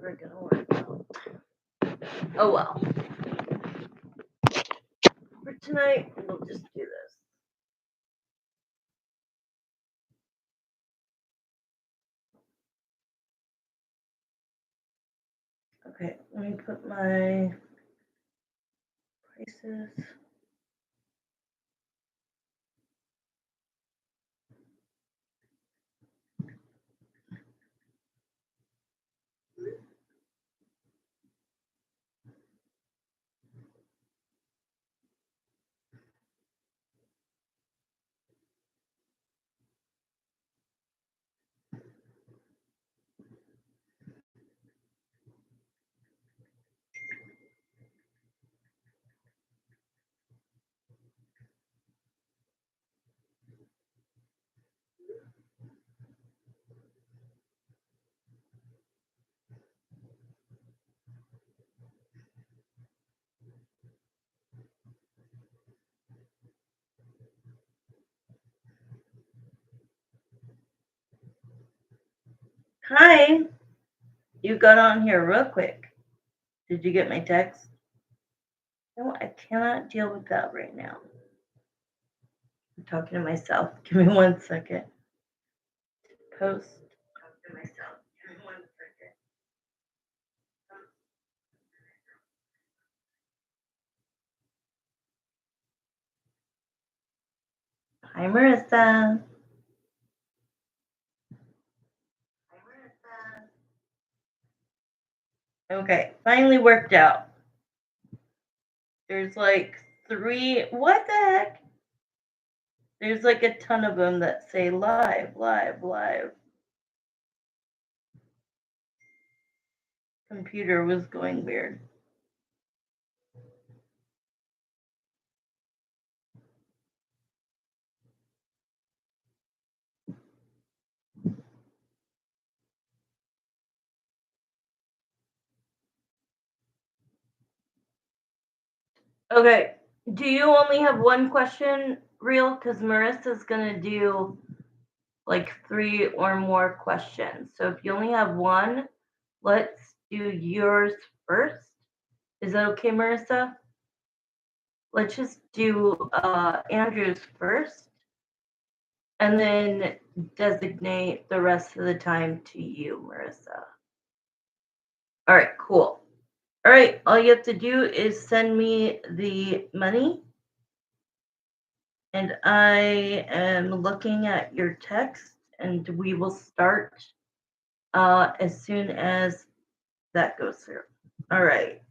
never gonna work out. Oh well. For tonight, we'll just do this. Okay, let me put my prices. Hi, you got on here real quick. Did you get my text? No, I cannot deal with that right now. I'm talking to myself. Give me 1 second. Post. Talk to myself. Give me 1 second. Hi, Marissa. Okay, finally worked out. There's like 3. What the heck? There's like a ton of them that say live, live, live. Computer was going weird. Okay, do you only have one question, Real? Because Marissa's gonna do like 3 or more questions. So if you only have one, let's do yours first. Is that okay, Marissa? Let's just do Andrew's first and then designate the rest of the time to you, Marissa. All right, cool. All right, all you have to do is send me the money. And I am looking at your text, and we will start as soon as that goes through. All right.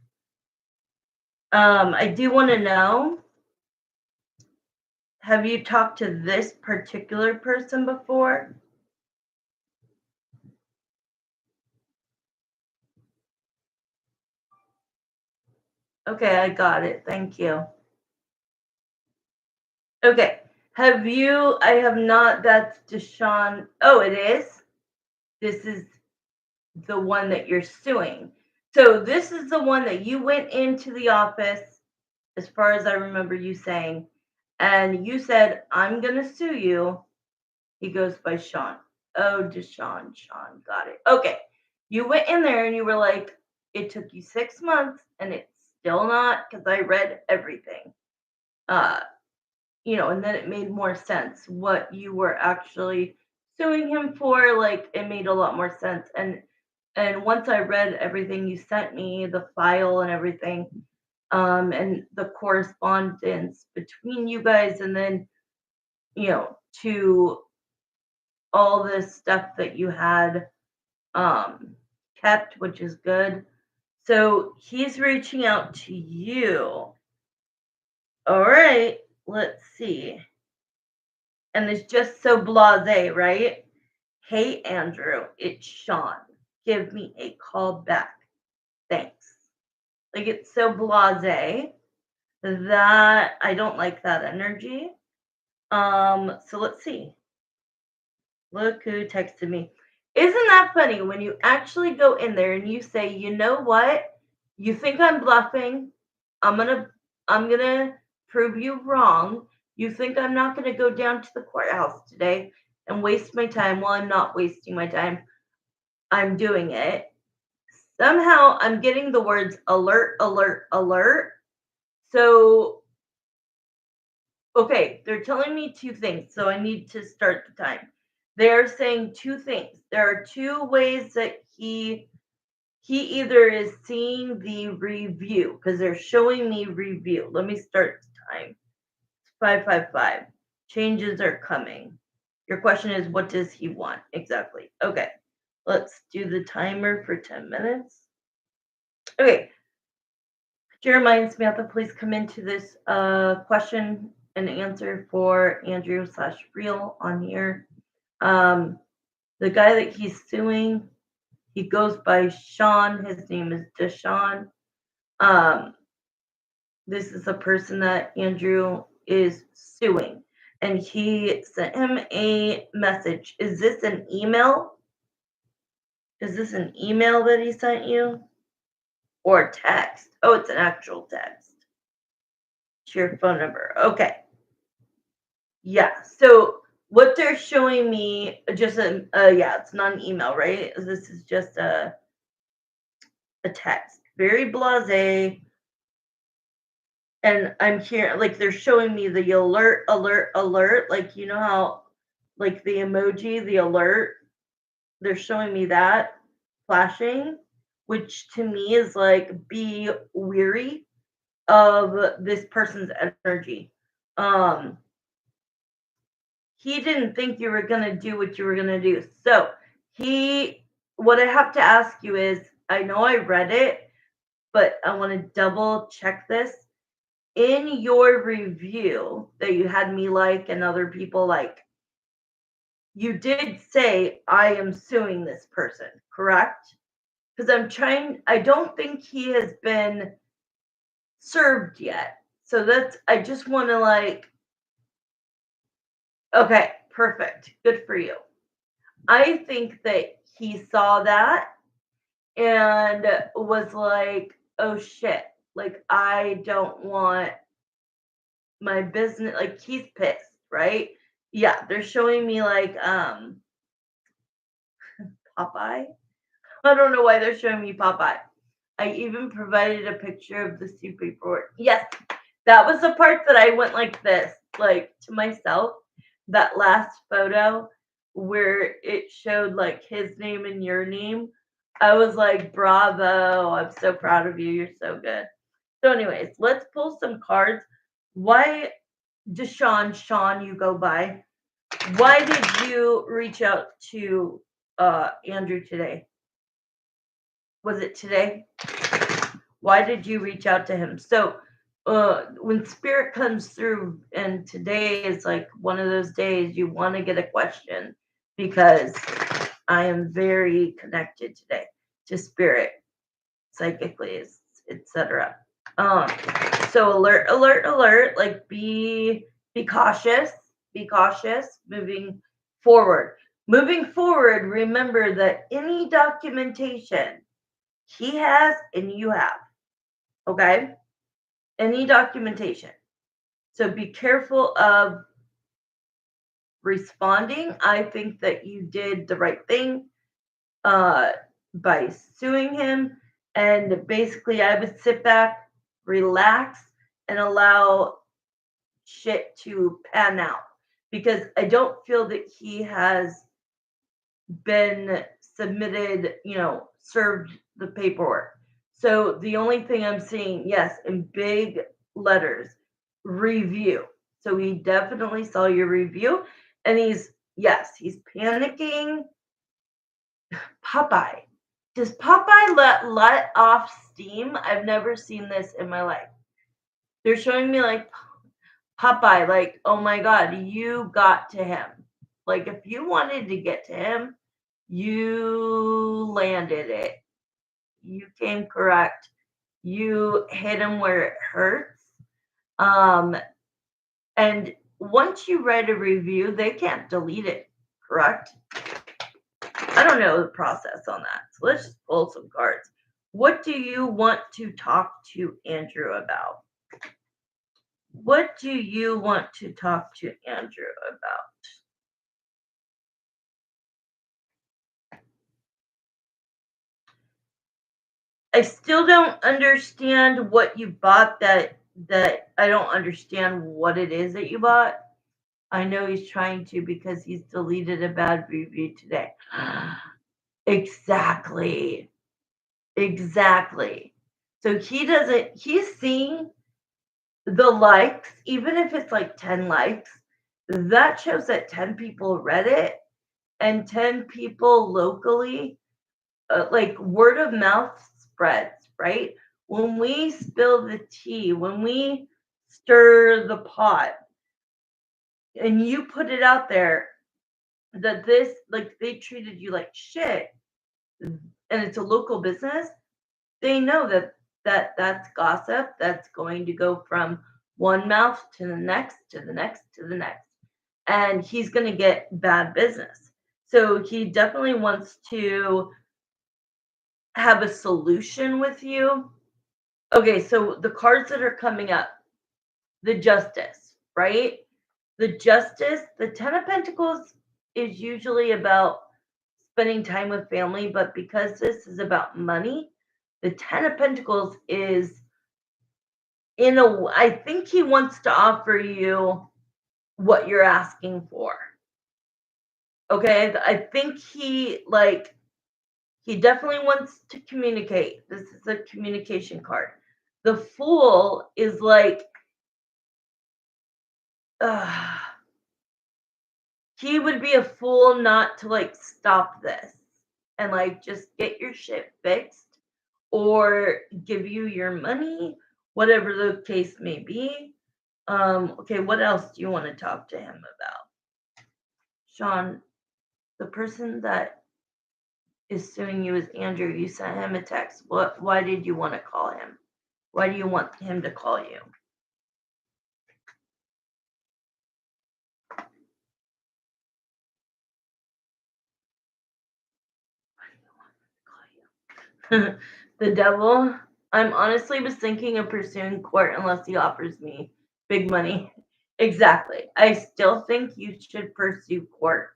I do want to know, have you talked to this particular person before? Okay, I got it. Thank you. Okay. Have you? I have not. That's Deshaun. Oh, it is? This is the one that you're suing. So this is the one that you went into the office, as far as I remember you saying, and you said, I'm going to sue you. He goes by Sean. Oh, Deshaun. Sean. Got it. Okay. You went in there and you were like, it took you 6 months and it's still not, because I read everything. And then it made more sense what you were actually suing him for. Like, it made a lot more sense. And once I read everything you sent me, the file and everything, and the correspondence between you guys, and then, to all this stuff that you had um, kept, which is good. So he's reaching out to you. All right, let's see. And it's just so blasé, right? Hey, Andrew, it's Sean. Give me a call back. Thanks. Like, it's so blasé that I don't like that energy. So let's see. Look who texted me. Isn't that funny when you actually go in there and you say, you know what? You think I'm bluffing. I'm gonna prove you wrong. You think I'm not gonna go down to the courthouse today and waste my time? Well, I'm not wasting my time. I'm doing it. Somehow I'm getting the words alert, alert, alert. So, okay, they're telling me two things. So I need to start the time. They're saying two things. There are two ways that he either is seeing the review because they're showing me review. Let me start the time. 555. Changes are coming. Your question is, what does he want? Exactly. Okay. Let's do the timer for 10 minutes. Okay. Jeremiah and Samantha, please come into this question and answer for Andrew / Real on here. The guy that he's suing, he goes by Sean. His name is Deshaun. This is a person that Andrew is suing. And he sent him a message. Is this an email? Is this an email that he sent you? Or text? Oh, it's an actual text. To your phone number. Okay. Yeah. So what they're showing me, just yeah, it's not an email, right? This is just a text. Very blasé. And I'm here, like they're showing me the alert, alert, alert. Like you know how, like the emoji, the alert. They're showing me that flashing, which to me is like be weary of this person's energy. Um, he didn't think you were gonna do what you were gonna do. So what I have to ask you is, I know I read it, but I want to double check this. In your review that you had me like and other people like, you did say I am suing this person, correct? Because I don't think he has been served yet. So I just want to like, okay, perfect. Good for you. I think that he saw that and was like, oh shit, like I don't want my business, like he's pissed, right? Yeah, they're showing me like Popeye. I don't know why they're showing me Popeye. I even provided a picture of the soup report. Yes, that was the part that I went like this, like to myself. That last photo where it showed like his name and your name. I was like, bravo. I'm so proud of you. You're so good. So, anyways, let's pull some cards. Why, Sean, you go by. Why did you reach out to Andrew today? Was it today? Why did you reach out to him? So when spirit comes through, and today is like one of those days you want to get a question, because I am very connected today to spirit, psychically, etc. So alert, alert, alert, like be cautious, moving forward. Moving forward, remember that any documentation he has and you have, okay? Any documentation. So be careful of responding. I think that you did the right thing by suing him. And basically, I would sit back, relax, and allow shit to pan out, because I don't feel that he has been submitted, served the paperwork. So the only thing I'm seeing, yes, in big letters, review. So he definitely saw your review, and he's panicking. Popeye. Does Popeye let off steam? I've never seen this in my life. They're showing me like Popeye, like, oh my God, you got to him. Like, if you wanted to get to him, you landed it. You came correct. You hit him where it hurts. And once you write a review, they can't delete it, correct? I don't know the process on that. So let's just pull some cards. What do you want to talk to Andrew about? What do you want to talk to Andrew about? I still don't understand what you bought that I don't understand what it is that you bought. I know he's trying to because he's deleted a bad review today. Exactly. Exactly. So he's seeing the likes, even if it's like 10 likes, that shows that 10 people read it and 10 people locally, like word of mouth spreads, right? When we spill the tea, when we stir the pot and you put it out there that this, like they treated you like shit and it's a local business, they know that's gossip that's going to go from one mouth to the next to the next to the next, and he's going to get bad business. So he definitely wants to have a solution with you. Okay, so the cards that are coming up, the Justice, right? The Justice, the 10 of Pentacles is usually about spending time with family, but because this is about money, the 10 of Pentacles is I think he wants to offer you what you're asking for. Okay, I think he definitely wants to communicate. This is a communication card. The Fool is like uh, he would be a fool not to like stop this and like just get your shit fixed or give you your money, whatever the case may be. Okay, what else do you want to talk to him about? Sean, the person that is suing you is Andrew. You sent him a text. Why did you want to call him? Why do you want him to call you? The devil. I'm honestly was thinking of pursuing court unless he offers me big money. Exactly. I still think you should pursue court.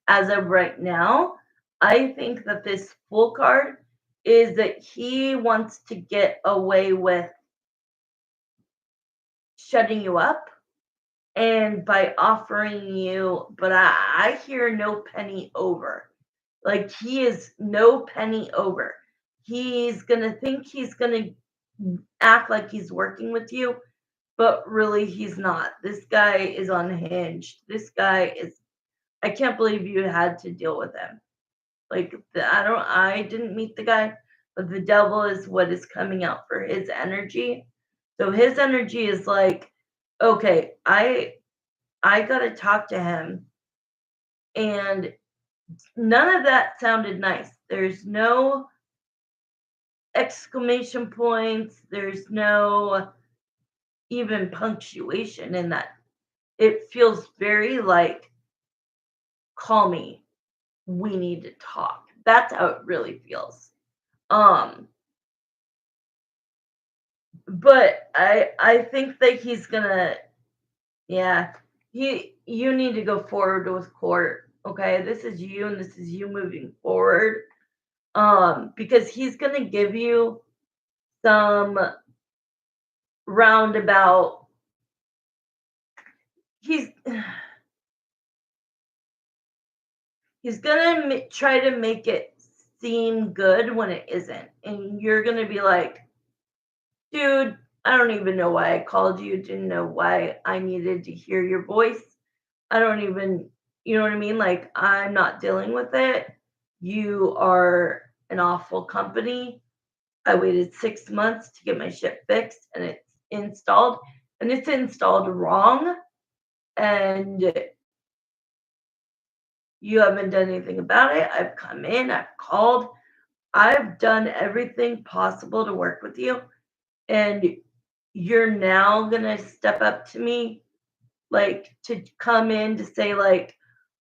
As of right now, I think that this Fool card is that he wants to get away with shutting you up and by offering you, but I hear no penny over. Like he is no penny over. He's gonna think he's gonna act like he's working with you, but really he's not. This guy is unhinged. This guy is. I can't believe you had to deal with him. Like I didn't meet the guy, but the devil is what is coming out for his energy. So his energy is like, okay, I gotta talk to him, and none of that sounded nice. There's no exclamation points. There's no even punctuation in that. It feels very like, call me. We need to talk. That's how it really feels. Um, but I think that he's gonna, yeah, you need to go forward with court. Okay, this is you and this is you moving forward. Because he's gonna give you some roundabout. He's he's gonna try to make it seem good when it isn't, and you're gonna be like, dude, I don't even know why I called you. Didn't know why I needed to hear your voice. I don't even, you know what I mean? Like, I'm not dealing with it. You are an awful company. I waited 6 months to get my shit fixed and it's installed, and it's installed wrong. And you haven't done anything about it. I've come in, I've called, I've done everything possible to work with you. And you're now going to step up to me, like to come in to say, like,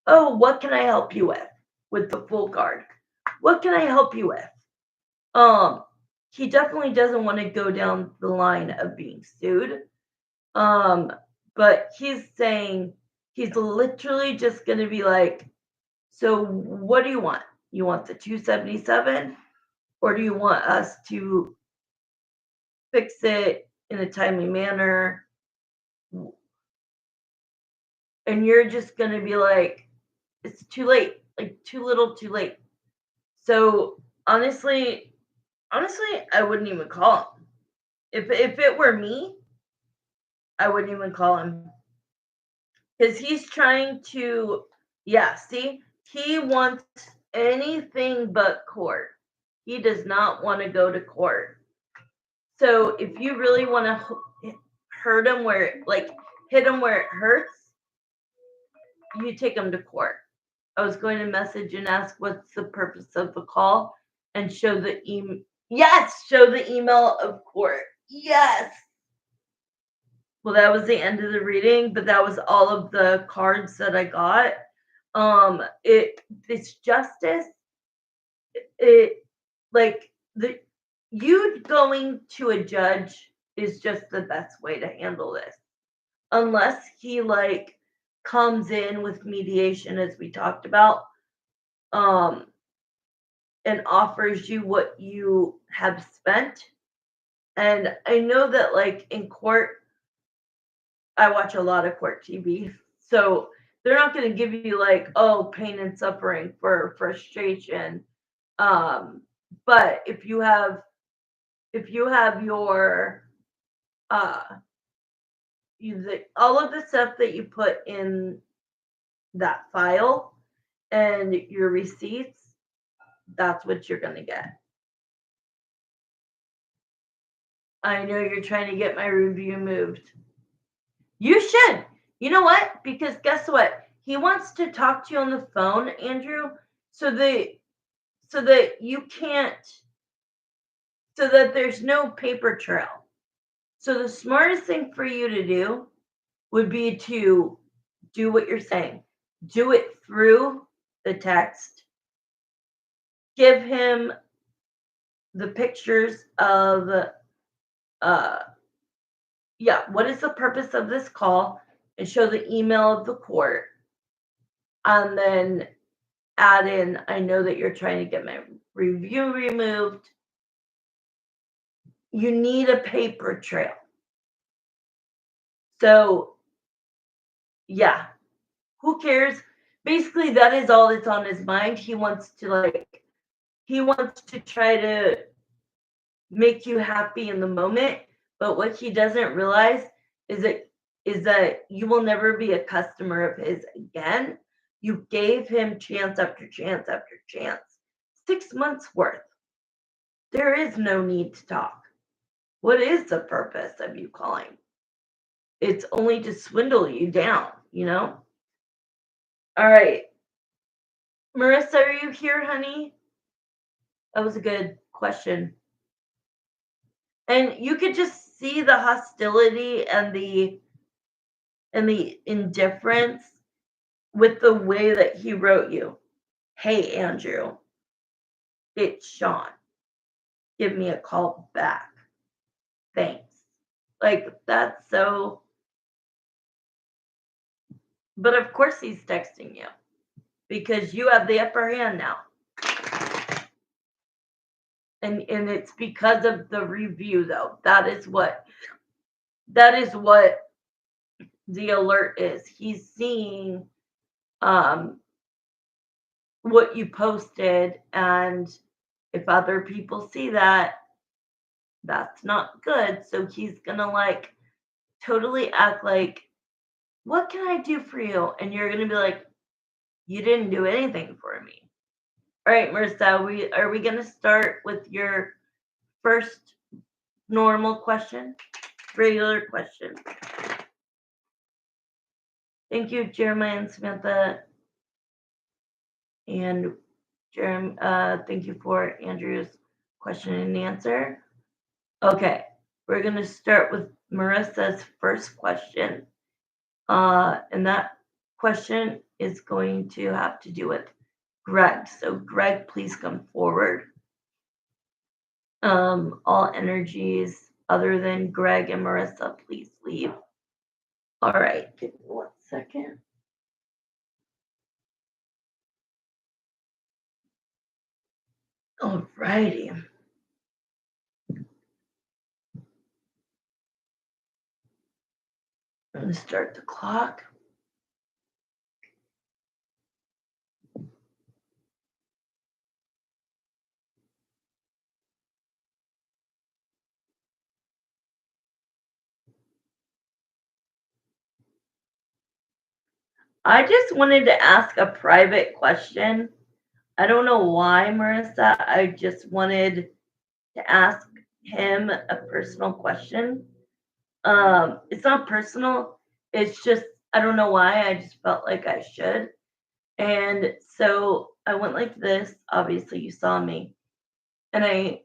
oh, what can I help you with the Fool card? What can I help you with? Um, he definitely doesn't want to go down the line of being sued. Um, but he's saying he's literally just going to be like, so what do you want? You want the 277 Or do you want us to fix it in a timely manner? And you're just going to be like, it's too late, like too little, too late. So honestly, I wouldn't even call him. If it were me, I wouldn't even call him because he's trying to. Yeah, see, he wants anything but court. He does not want to go to court. So if you really want to hurt him like hit him where it hurts, you take him to court. I was going to message and ask what's the purpose of the call and show the email. Yes, show the email of court. Yes. Well, that was the end of the reading, but that was all of the cards that I got. It's justice. It like the you going to a judge is just the best way to handle this, unless he like comes in with mediation, as we talked about, um, and offers you what you have spent. And I know that like in court, I watch a lot of court TV. So they're not going to give you like, oh, pain and suffering for frustration. Um, but if you have your uh all of the stuff that you put in that file and your receipts, that's what you're going to get. I know you're trying to get my review moved. You should. You know what? Because guess what? He wants to talk to you on the phone, Andrew, so that you can't, so that there's no paper trail. So the smartest thing for you to do would be to do what you're saying. Do it through the text. Give him the pictures of what is the purpose of this call, and show the email of the court, and then add in, I know that you're trying to get my review removed. You need a paper trail. So, yeah, who cares? Basically, that is all that's on his mind. He wants to try to make you happy in the moment, but what he doesn't realize is that you will never be a customer of his again. You gave him chance after chance after chance. 6 months worth. There is no need to talk. What is the purpose of you calling? It's only to swindle you down, you know? All right. Marissa, are you here, honey? That was a good question. And you could just see the hostility and the indifference with the way that he wrote you. Hey, Andrew, it's Sean. Give me a call back. Thanks. Like, that's so. But of course, he's texting you because you have the upper hand now. And it's because of the review, though. That is what the alert is. He's seeing what you posted, and if other people see that, that's not good. So he's gonna like totally act like, what can I do for you? And you're gonna be like, you didn't do anything for me. All right, Marissa, are we gonna start with your first normal question? Regular question. Thank you, Jeremiah and Samantha. And thank you for Andrew's question and answer. Okay, we're going to start with Marissa's first question. And that question is going to have to do with Greg. So, Greg, please come forward. All energies other than Greg and Marissa, please leave. All right, give me 1 second. All righty. I'm going to start the clock. I just wanted to ask a private question. I don't know why, Marissa. I just wanted to ask him a personal question. It's not personal. It's just I don't know why. I just felt like I should. And so I went like this. Obviously, you saw me. And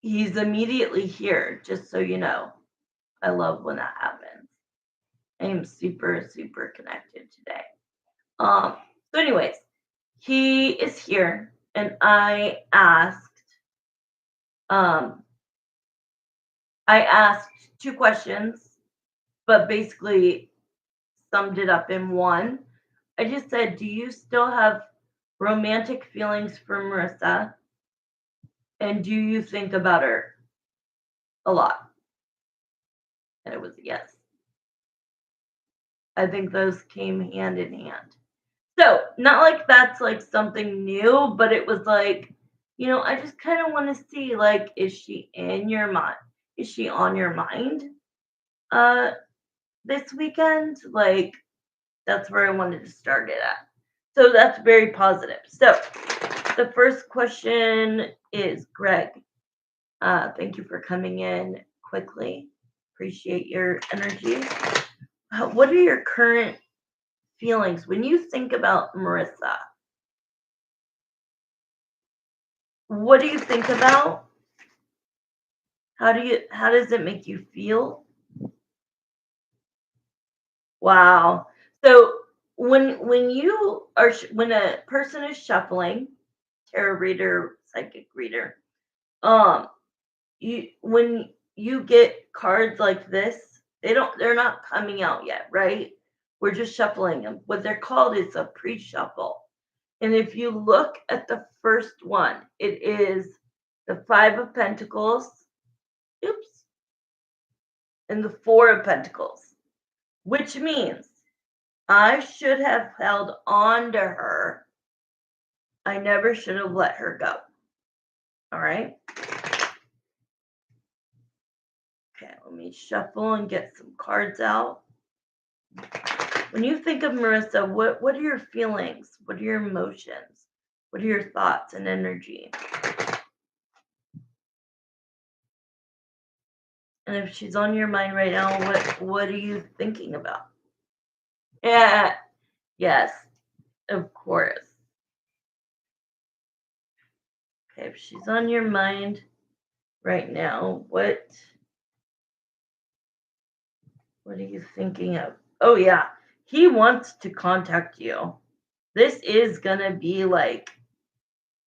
he's immediately here, just so you know. I love when that happens. I am super, super connected today. Um, so anyways, he is here and um I asked two questions, but basically summed it up in one. I just said, do you still have romantic feelings for Marissa? And do you think about her a lot? And it was a yes. I think those came hand in hand. So, not like that's like something new, but it was like, I just kind of want to see like, is she in your mind? Is she on your mind uh this weekend? Like, that's where I wanted to start it at. So that's very positive. So the first question is Greg. Thank you for coming in quickly. Appreciate your energy. What are your current feelings when you think about Marissa? What do you think about? How does it make you feel? Wow. So when a person is shuffling, tarot reader, psychic reader, um, you when you get cards like this, they're not coming out yet, right? We're just shuffling them. What they're called is a pre-shuffle. And if you look at the first one, it is the Five of Pentacles, oops, and the Four of Pentacles, which means I should have held on to her. I never should have let her go. All right. Okay, let me shuffle and get some cards out. When you think of Marissa, what are your feelings? What are your emotions? What are your thoughts and energy? And if she's on your mind right now, what are you thinking about? Yeah, yes, of course. Okay, if she's on your mind right now, what are you thinking of? Oh yeah, he wants to contact you. This is gonna be like,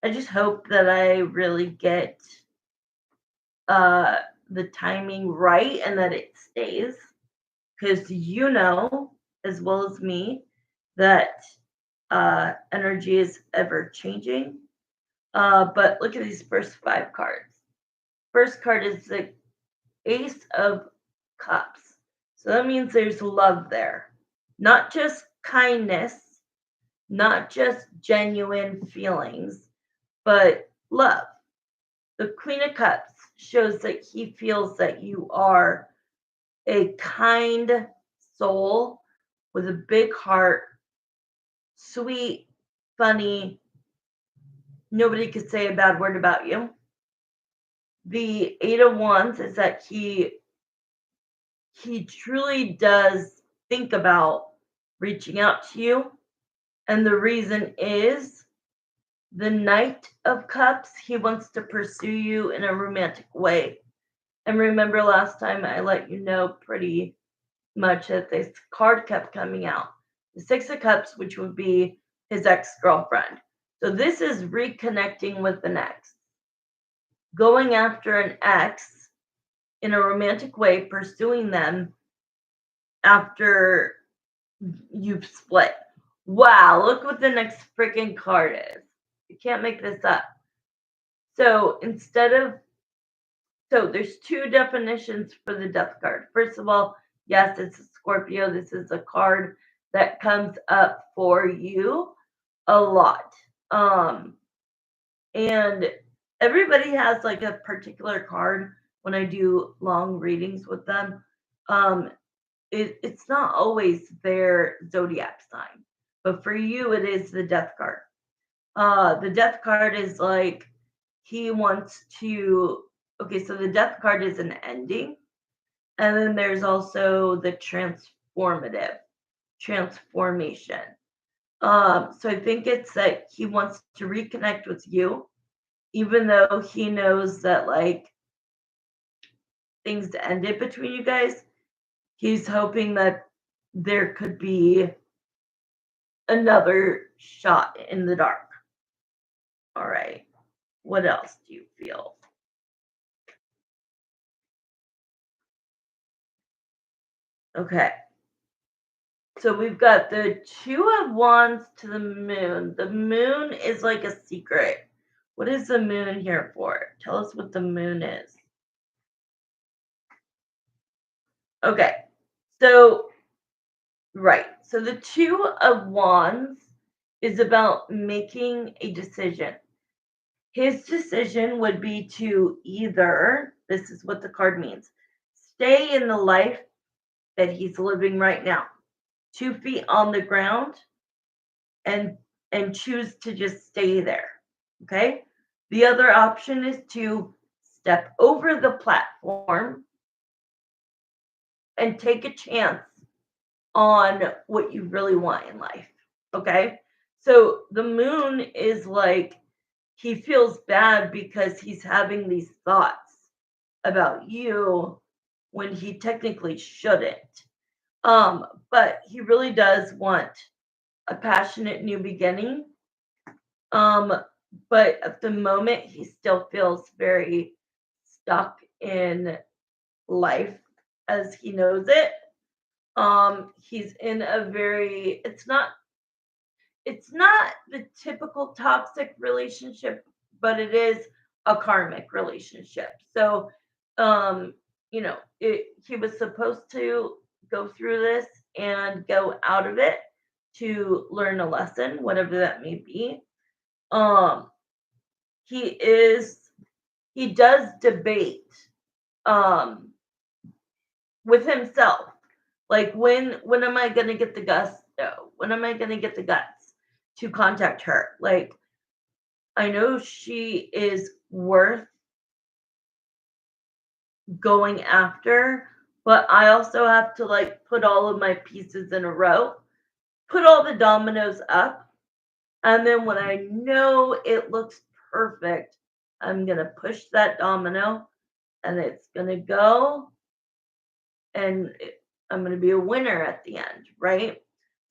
I just hope that I really get uh the timing right and that it stays, because as well as me that energy is ever changing. But look at these first five cards. First card is the Ace of Cups. So that means there's love there. Not just kindness, not just genuine feelings, but love. The Queen of Cups shows that he feels that you are a kind soul with a big heart, sweet, funny. Nobody could say a bad word about you. The Eight of Wands is that he truly does think about reaching out to you. And the reason is the Knight of Cups, he wants to pursue you in a romantic way. And remember last time I let you know pretty much that this card kept coming out. The Six of Cups, which would be his ex-girlfriend. So this is reconnecting with an ex. Going after an ex in a romantic way, pursuing them after you've split. Wow, look what the next freaking card is. You can't make this up. So there's two definitions for the death card. First of all, Yes, it's a Scorpio. This is a card that comes up for you a lot. Um, and everybody has like a particular card when I do long readings with them. Um, it's not always their zodiac sign, but for you, it is the death card. The death card is like he wants to. Okay, so the death card is an ending, and then there's also the transformative transformation. So I think it's that he wants to reconnect with you, even though he knows that like things ended between you guys. He's hoping that there could be another shot in the dark. All right. What else do you feel? Okay. So we've got the Two of Wands to the Moon. The moon is like a secret. What is the moon here for? Tell us what the moon is. Okay. So, right. So the Two of Wands is about making a decision. His decision would be to either, this is what the card means, stay in the life that he's living right now, 2 feet on the ground, and choose to just stay there. Okay. The other option is to step over the platform and take a chance on what you really want in life. Okay. So the moon is like he feels bad because he's having these thoughts about you when he technically shouldn't. But he really does want a passionate new beginning. Um, but at the moment, he still feels very stuck in life as he knows it. He's in a very, it's not the typical toxic relationship, but it is a karmic relationship. So, um, he was supposed to go through this and go out of it to learn a lesson, whatever that may be. Um, he is he does debate um with himself. Like when am I gonna get the gusto? When am I gonna get the guts to contact her? Like I know she is worth going after, but I also have to like put all of my pieces in a row, put all the dominoes up, and then when I know it looks perfect, I'm going to push that domino and it's going to go and I'm going to be a winner at the end, right?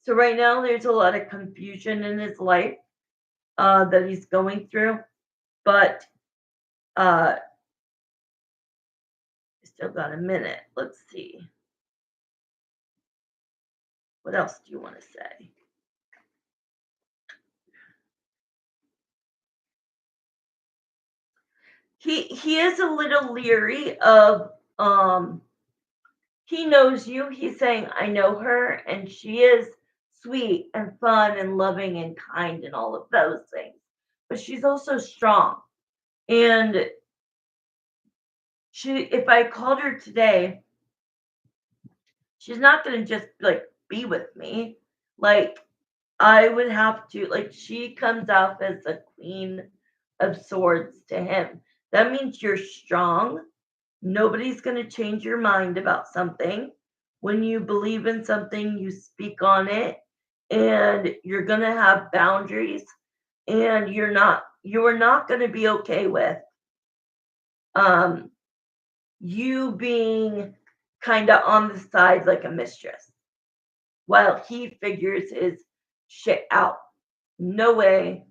So right now there's a lot of confusion in his life that he's going through, but uh still got a minute. Let's see. What else do you want to say? He is a little leery of he knows you. He's saying, I know her and she is sweet and fun and loving and kind and all of those things. But she's also strong. And she if I called her today, she's not gonna just like be with me. Like I would have to like she comes off as a queen of swords to him. That means you're strong. Nobody's going to change your mind about something. When you believe in something, you speak on it and you're going to have boundaries and you are not going to be okay with um you being kind of on the side like a mistress while he figures his shit out. No way,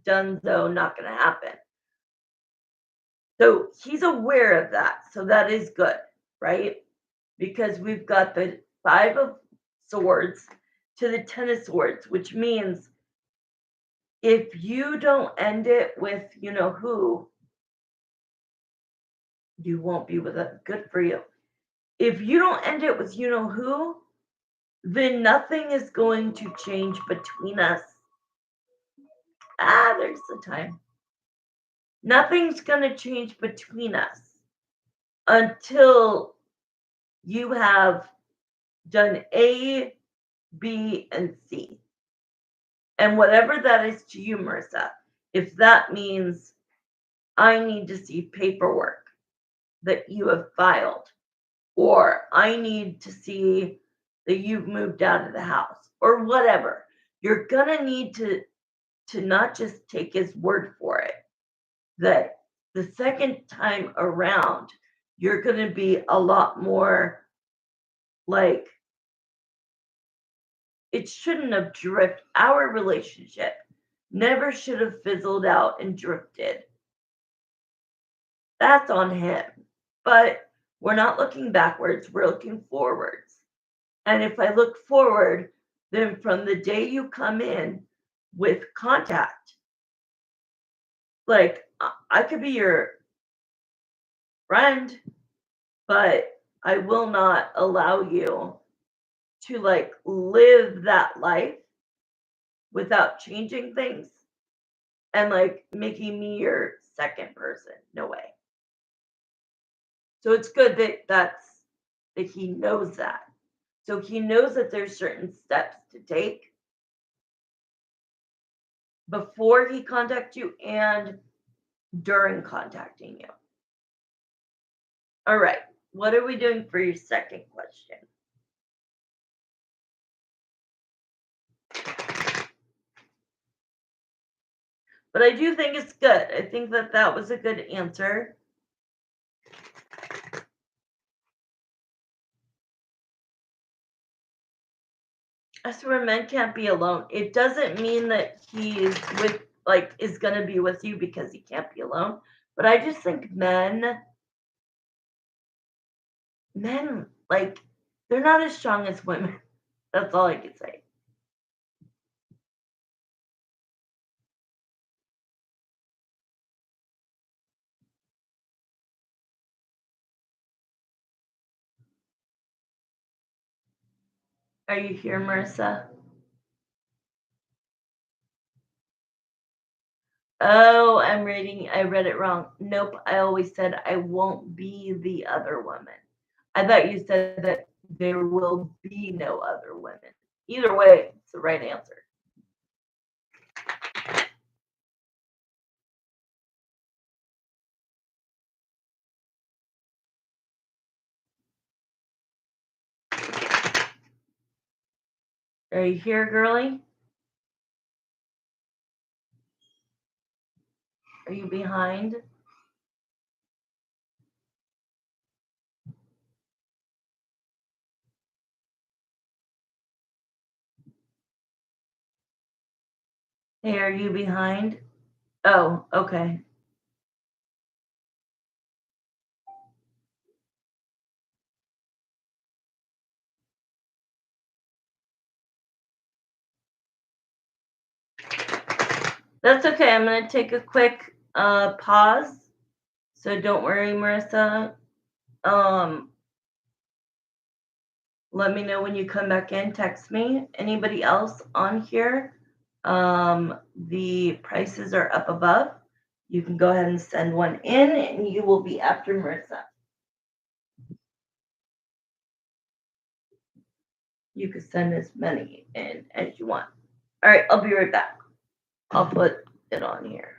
Dunzo, not going to happen. So he's aware of that. So that is good, right? Because we've got the Five of Swords to the Ten of Swords, which means if you don't end it with you know who, you won't be with it. Good for you. If you don't end it with you know who, then nothing is going to change between us. There's the time. Nothing's going to change between us until you have done A, B, and C. And whatever that is to you, Marissa, if that means I need to see paperwork that you have filed, or I need to see that you've moved out of the house, or whatever, you're going to need to not just take his word for it, that the second time around, you're going to be a lot more like, it shouldn't have drifted. Our relationship never should have fizzled out and drifted. That's on him. But we're not looking backwards, we're looking forwards. And if I look forward, then from the day you come in with contact, like I could be your friend, but I will not allow you to like live that life without changing things and like making me your second person. No way. So it's good that he knows that. So he knows that there's certain steps to take before he contacts you and during contacting you. All right. What are we doing for your second question? But I do think it's good. I think that was a good answer. I swear men can't be alone. It doesn't mean that he's with like is gonna be with you because he can't be alone. But I just think men like they're not as strong as women. That's all I can say. Are you here, Marissa? Oh, I'm reading. I read it wrong. Nope. I always said I won't be the other woman. I thought you said that there will be no other women. Either way, it's the right answer. Are you here, girlie? Are you behind? Hey, are you behind? Oh, okay. That's okay. I'm going to take a quick pause. So don't worry, Marissa. Let me know when you come back in. Text me. Anybody else on here? The prices are up above. You can go ahead and send one in, and you will be after Marissa. You can send as many in as you want. All right, I'll be right back. I'll put it on here.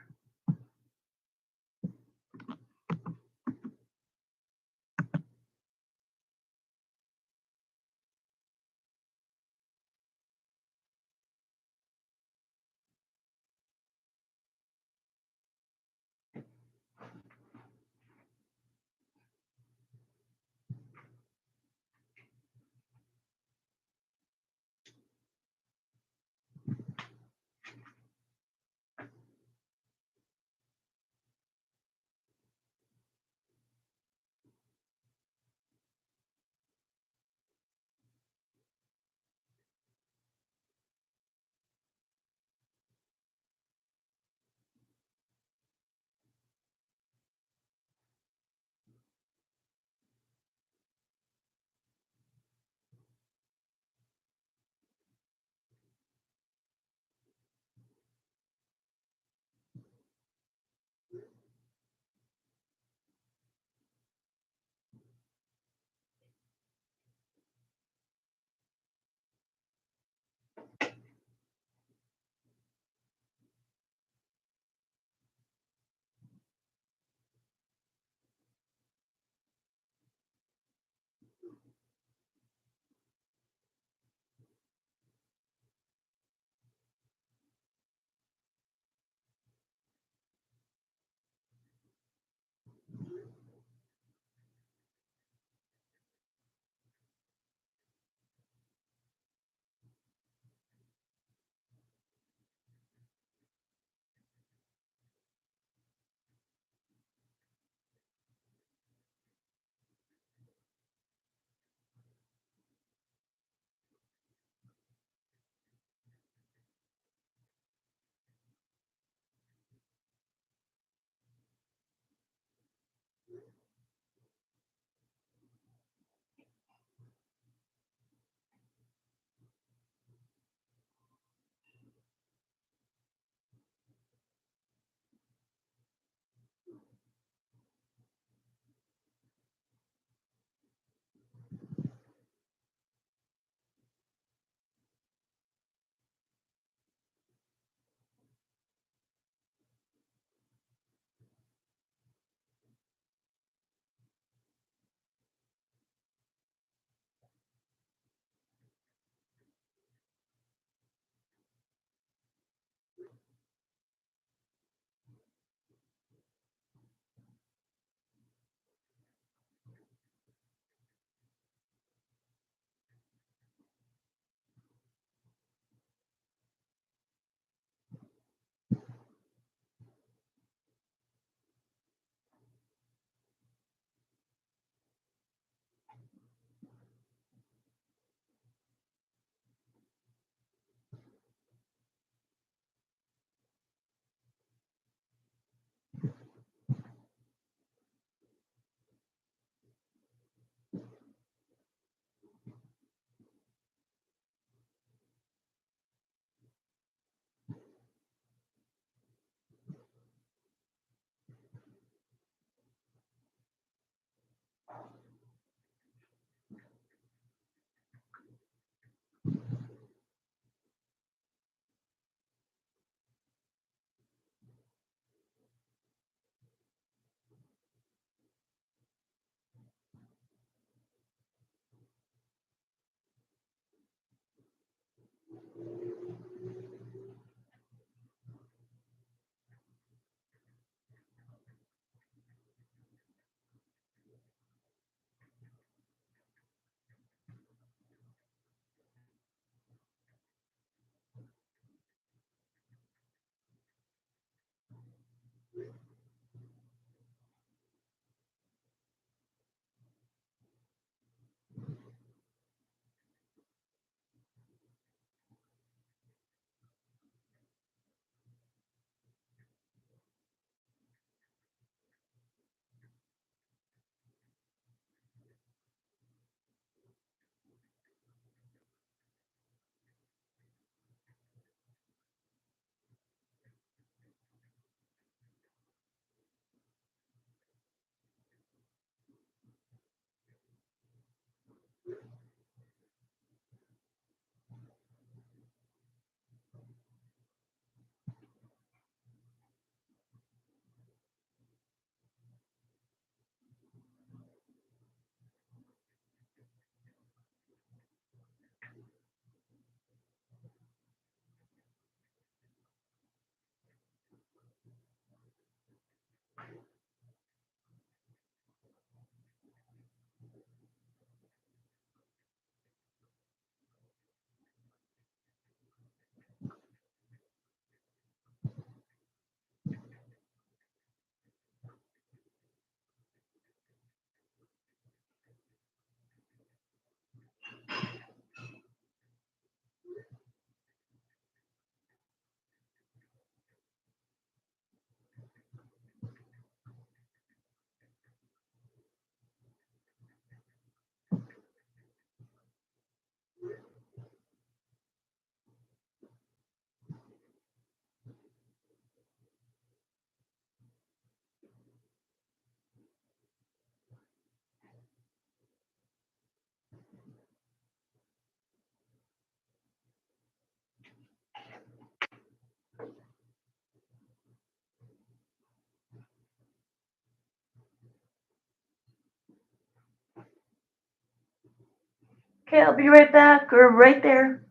Okay, I'll be right back or right there.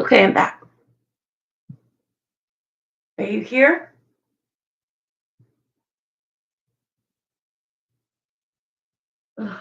Okay, I'm back. Are you here? Ugh.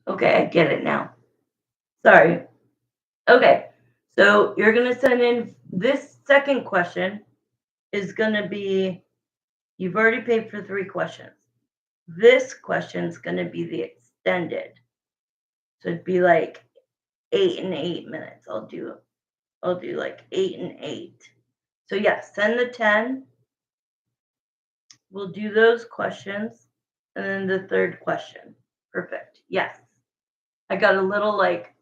Okay, I get it now. Sorry. Okay, so you're gonna send in this second question is gonna be you've already paid for 3 questions. This question's gonna be the extended. So it'd be like 8 and 8 minutes. I'll do like 8 and 8. So yes, send the 10. We'll do those questions. And then the third question. Perfect. Yes. I got a little like,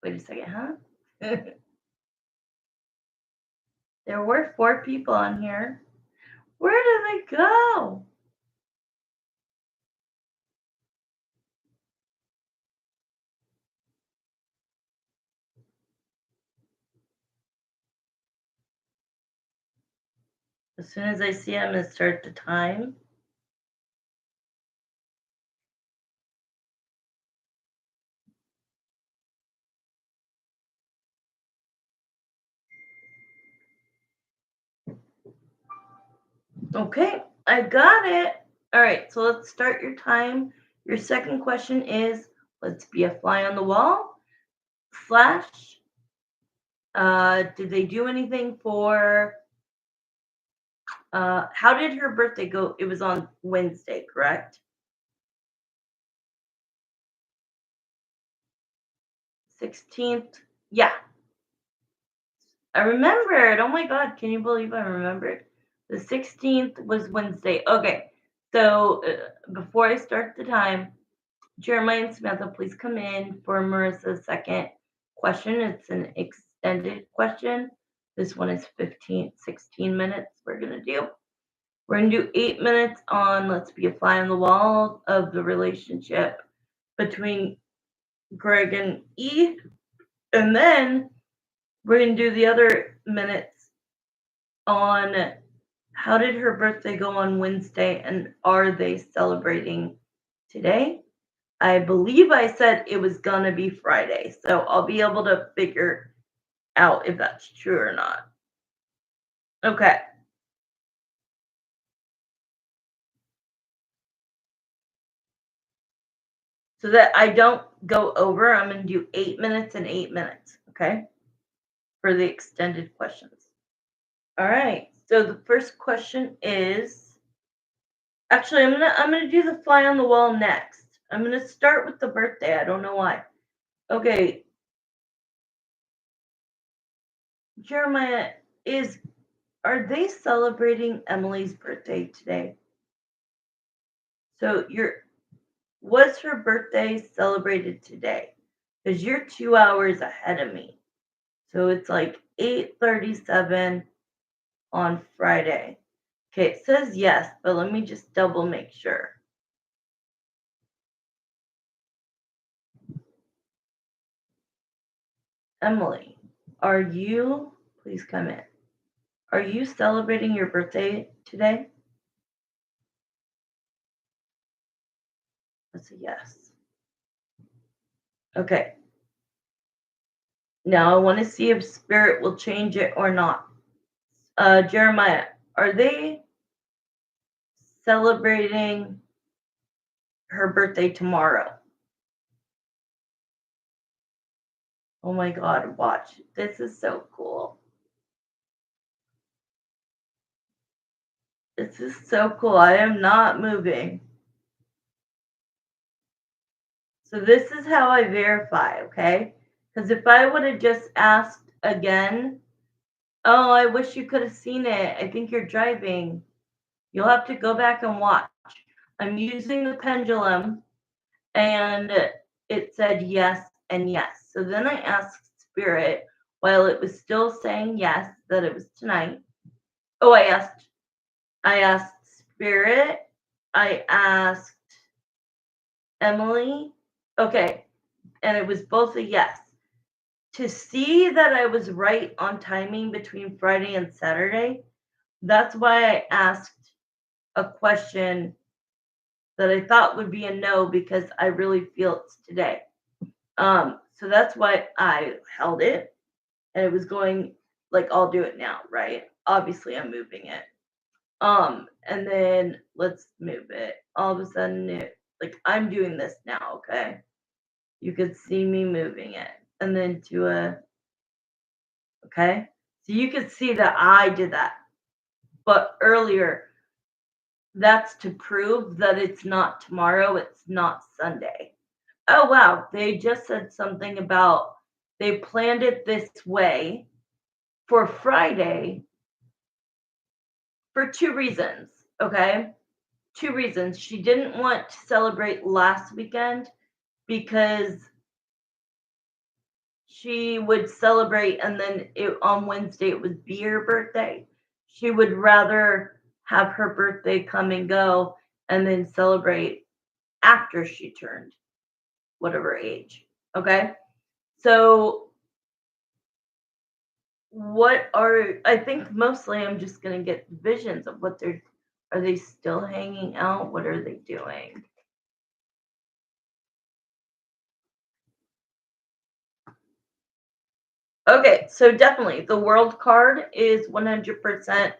wait a second, huh? There were 4 people on here. Where did they go? As soon as I see them, I'm gonna start the time. Okay, I got it. All right, so let's start your time. Your second question is, let's be a fly on the wall. Slash, did they do anything for, how did her birthday go? It was on Wednesday, correct? 16th. Yeah, I remembered. Oh my God, can you believe I remembered? The 16th was Wednesday. Okay, so before I start the time, Jeremiah and Samantha, please come in for Marissa's second question. It's an extended question. This one is 16 minutes we're going to do. We're going to do 8 minutes on Let's Be a Fly on the Wall of the relationship between Greg and E. And then we're going to do the other minutes on how did her birthday go on Wednesday and are they celebrating today? I believe I said it was going to be Friday, so I'll be able to figure out if that's true or not. Okay. So that I don't go over, I'm going to do 8 minutes and 8 minutes, okay? For the extended questions. All right. So the first question is actually I'm going to do the fly on the wall next. I'm going to start with the birthday. I don't know why. Okay. Jeremiah, are they celebrating Emily's birthday today? So was her birthday celebrated today? Because you're 2 hours ahead of me. So it's like 8:37 on Friday. Okay, it says yes, but let me just double make sure. Emily, please come in. Are you celebrating your birthday today? That's a yes. Okay. Now I want to see if Spirit will change it or not. Jeremiah, are they celebrating her birthday tomorrow? Oh my God, watch. This is so cool. This is so cool. I am not moving. So this is how I verify, okay? Because if I would have just asked again, oh, I wish you could have seen it. I think you're driving. You'll have to go back and watch. I'm using the pendulum and it said yes and yes. So then I asked Spirit while it was still saying yes that it was tonight. Oh, I asked Spirit. I asked Emily. Okay. And it was both a yes. To see that I was right on timing between Friday and Saturday, that's why I asked a question that I thought would be a no because I really feel it's today. So that's why I held it and it was going like I'll do it now, right? Obviously I'm moving it. And then let's move it. All of a sudden like I'm doing this now, okay? You could see me moving it. And then okay? So you could see that I did that. But earlier, that's to prove that it's not tomorrow, it's not Sunday. Oh, wow. They just said something about they planned it this way for Friday for 2 reasons, okay? 2 reasons. She didn't want to celebrate last weekend because she would celebrate and then on Wednesday it would be her birthday. She would rather have her birthday come and go and then celebrate after she turned whatever age. Okay. So I think mostly I'm just going to get visions of are they still hanging out? What are they doing? Okay, so definitely the world card is 100%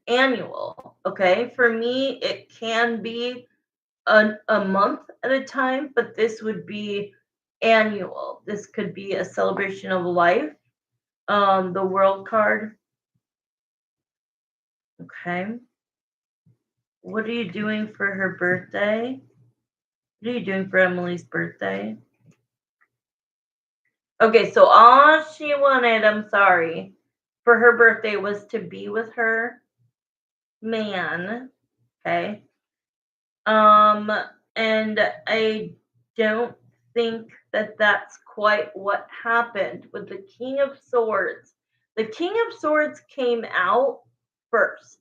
annual. Okay, for me, it can be a month at a time, but this would be annual. This could be a celebration of life. The world card. Okay. What are you doing for her birthday? What are you doing for Emily's birthday? Okay, so all she wanted, I'm sorry, for her birthday was to be with her man. Okay. And I don't think that that's quite what happened with the King of Swords. The King of Swords came out first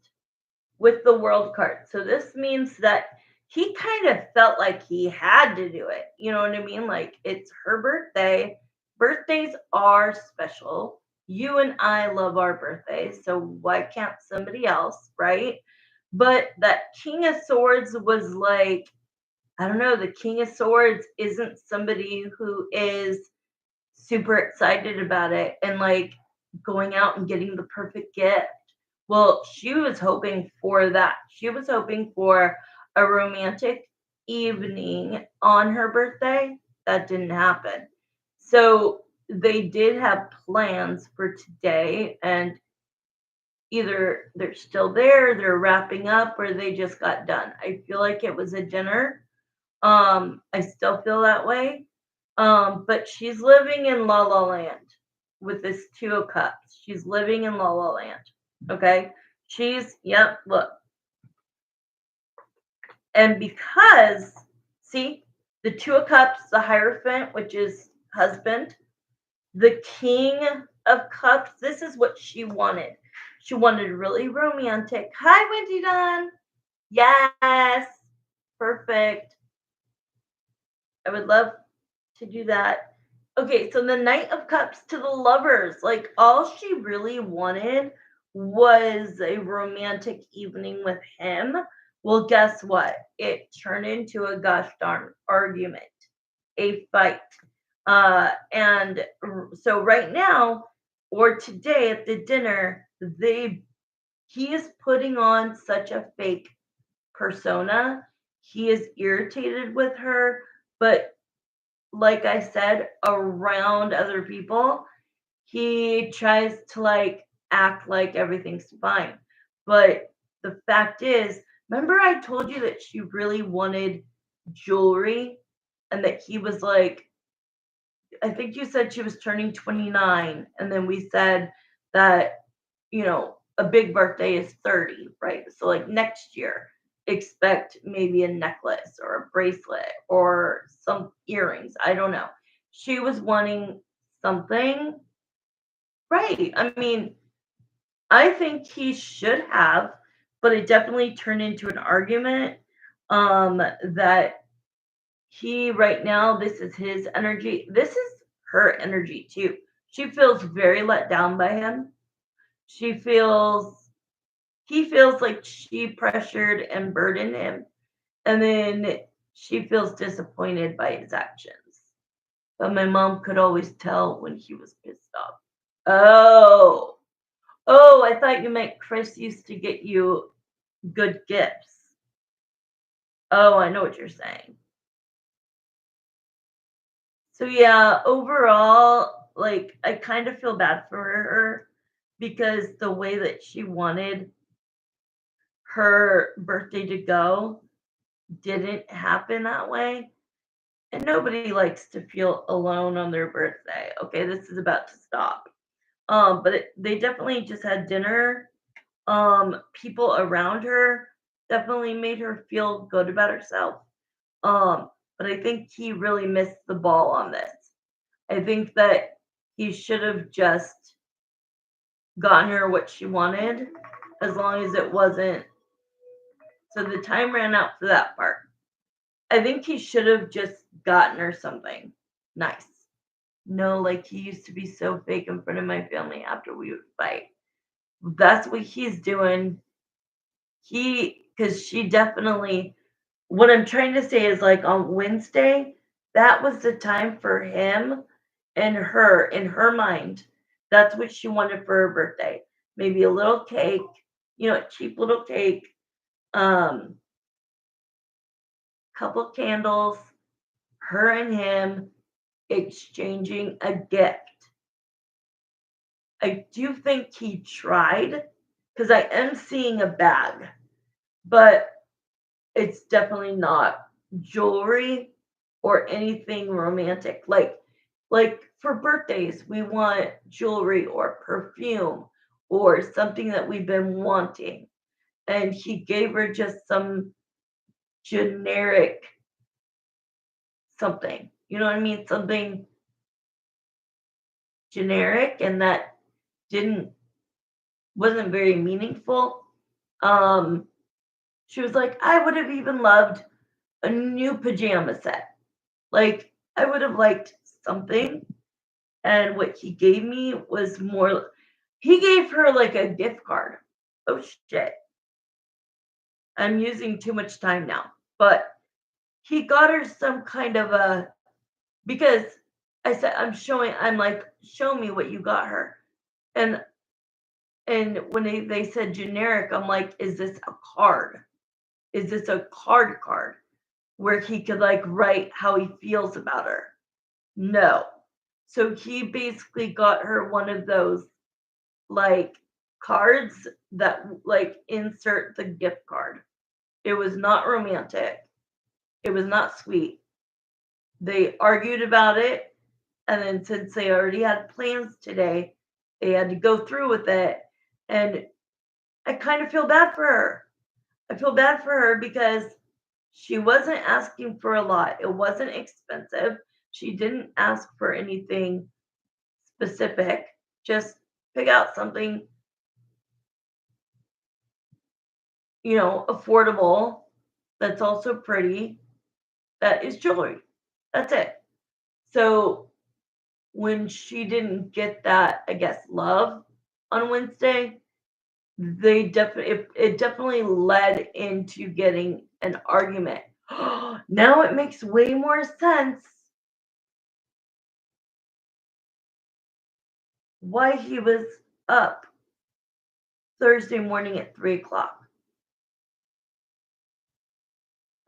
with the world card. So this means that he kind of felt like he had to do it. You know what I mean? Like it's her birthday. Birthdays are special. You and I love our birthdays, so why can't somebody else, right? But that King of Swords was like, I don't know, the King of Swords isn't somebody who is super excited about it and like going out and getting the perfect gift. Well, she was hoping for that. She was hoping for a romantic evening on her birthday. That didn't happen. So they did have plans for today, and either they're still there, they're wrapping up, or they just got done. I feel like it was a dinner. I still feel that way. But she's living in La La Land with this Two of Cups. She's living in La La Land. Okay. Yep, look. And because, see, the Two of Cups, the Hierophant, which is husband, the King of Cups, this is what she wanted. She wanted really romantic. Hi, Wendy Dunn. Yes. Perfect. I would love to do that. Okay, so the Knight of Cups to the lovers. Like all she really wanted was a romantic evening with him. Well, guess what? It turned into a gosh darn argument, a fight. So right now, or today at the dinner, he is putting on such a fake persona. He is irritated with her, but like I said, around other people, he tries to like act like everything's fine. But the fact is, remember I told you that she really wanted jewelry and that he was like, I think you said she was turning 29. And then we said that, a big birthday is 30, right? So, like next year, expect maybe a necklace or a bracelet or some earrings. I don't know. She was wanting something, right? I mean, I think he should have, but it definitely turned into an argument. That he right now, this is his energy. This is her energy too. She feels very let down by him. She feels He feels like she pressured and burdened him, and then she feels disappointed by his actions. But my mom could always tell when he was pissed off. Oh, oh, I thought you meant Chris used to get you good gifts. Oh, I know what you're saying. So yeah, overall, like I kind of feel bad for her because the way that she wanted her birthday to go didn't happen that way. And nobody likes to feel alone on their birthday. Okay, this is about to stop. They definitely just had dinner. People around her definitely made her feel good about herself. But I think he really missed the ball on this. I think that he should have just gotten her what she wanted, as long as it wasn't. So the time ran out for that part. I think he should have just gotten her something nice. No, like he used to be so fake in front of my family after we would fight. That's what he's doing. Because she definitely, what I'm trying to say is like on Wednesday, that was the time for him and her, in her mind. That's what she wanted for her birthday. Maybe a little cake, a cheap little cake, couple candles, her and him exchanging a gift. I do think he tried because I am seeing a bag, but it's definitely not jewelry or anything romantic. Like for birthdays, we want jewelry or perfume or something that we've been wanting. And he gave her just some generic something. You know what I mean? Something generic, and that didn't wasn't very meaningful. Um, she was like, I would have even loved a new pajama set. Like, I would have liked something. And what he gave me was more, he gave her like a gift card. Oh shit. I'm using too much time now. But he got her some kind of a, because I said, I'm like, show me what you got her. And when they said generic, I'm like, is this a card? Is this a card where he could like write how he feels about her? No. So he basically got her one of those like cards that like insert the gift card. It was not romantic. It was not sweet. They argued about it, and then since they already had plans today, they had to go through with it. And I kind of feel bad for her. I feel bad for her because she wasn't asking for a lot. It wasn't expensive. She didn't ask for anything specific. Just pick out something, affordable, that's also pretty, that is jewelry. That's it. So when she didn't get that, I guess, love on Wednesday, it definitely led into getting an argument. Now it makes way more sense why he was up Thursday morning at 3 o'clock.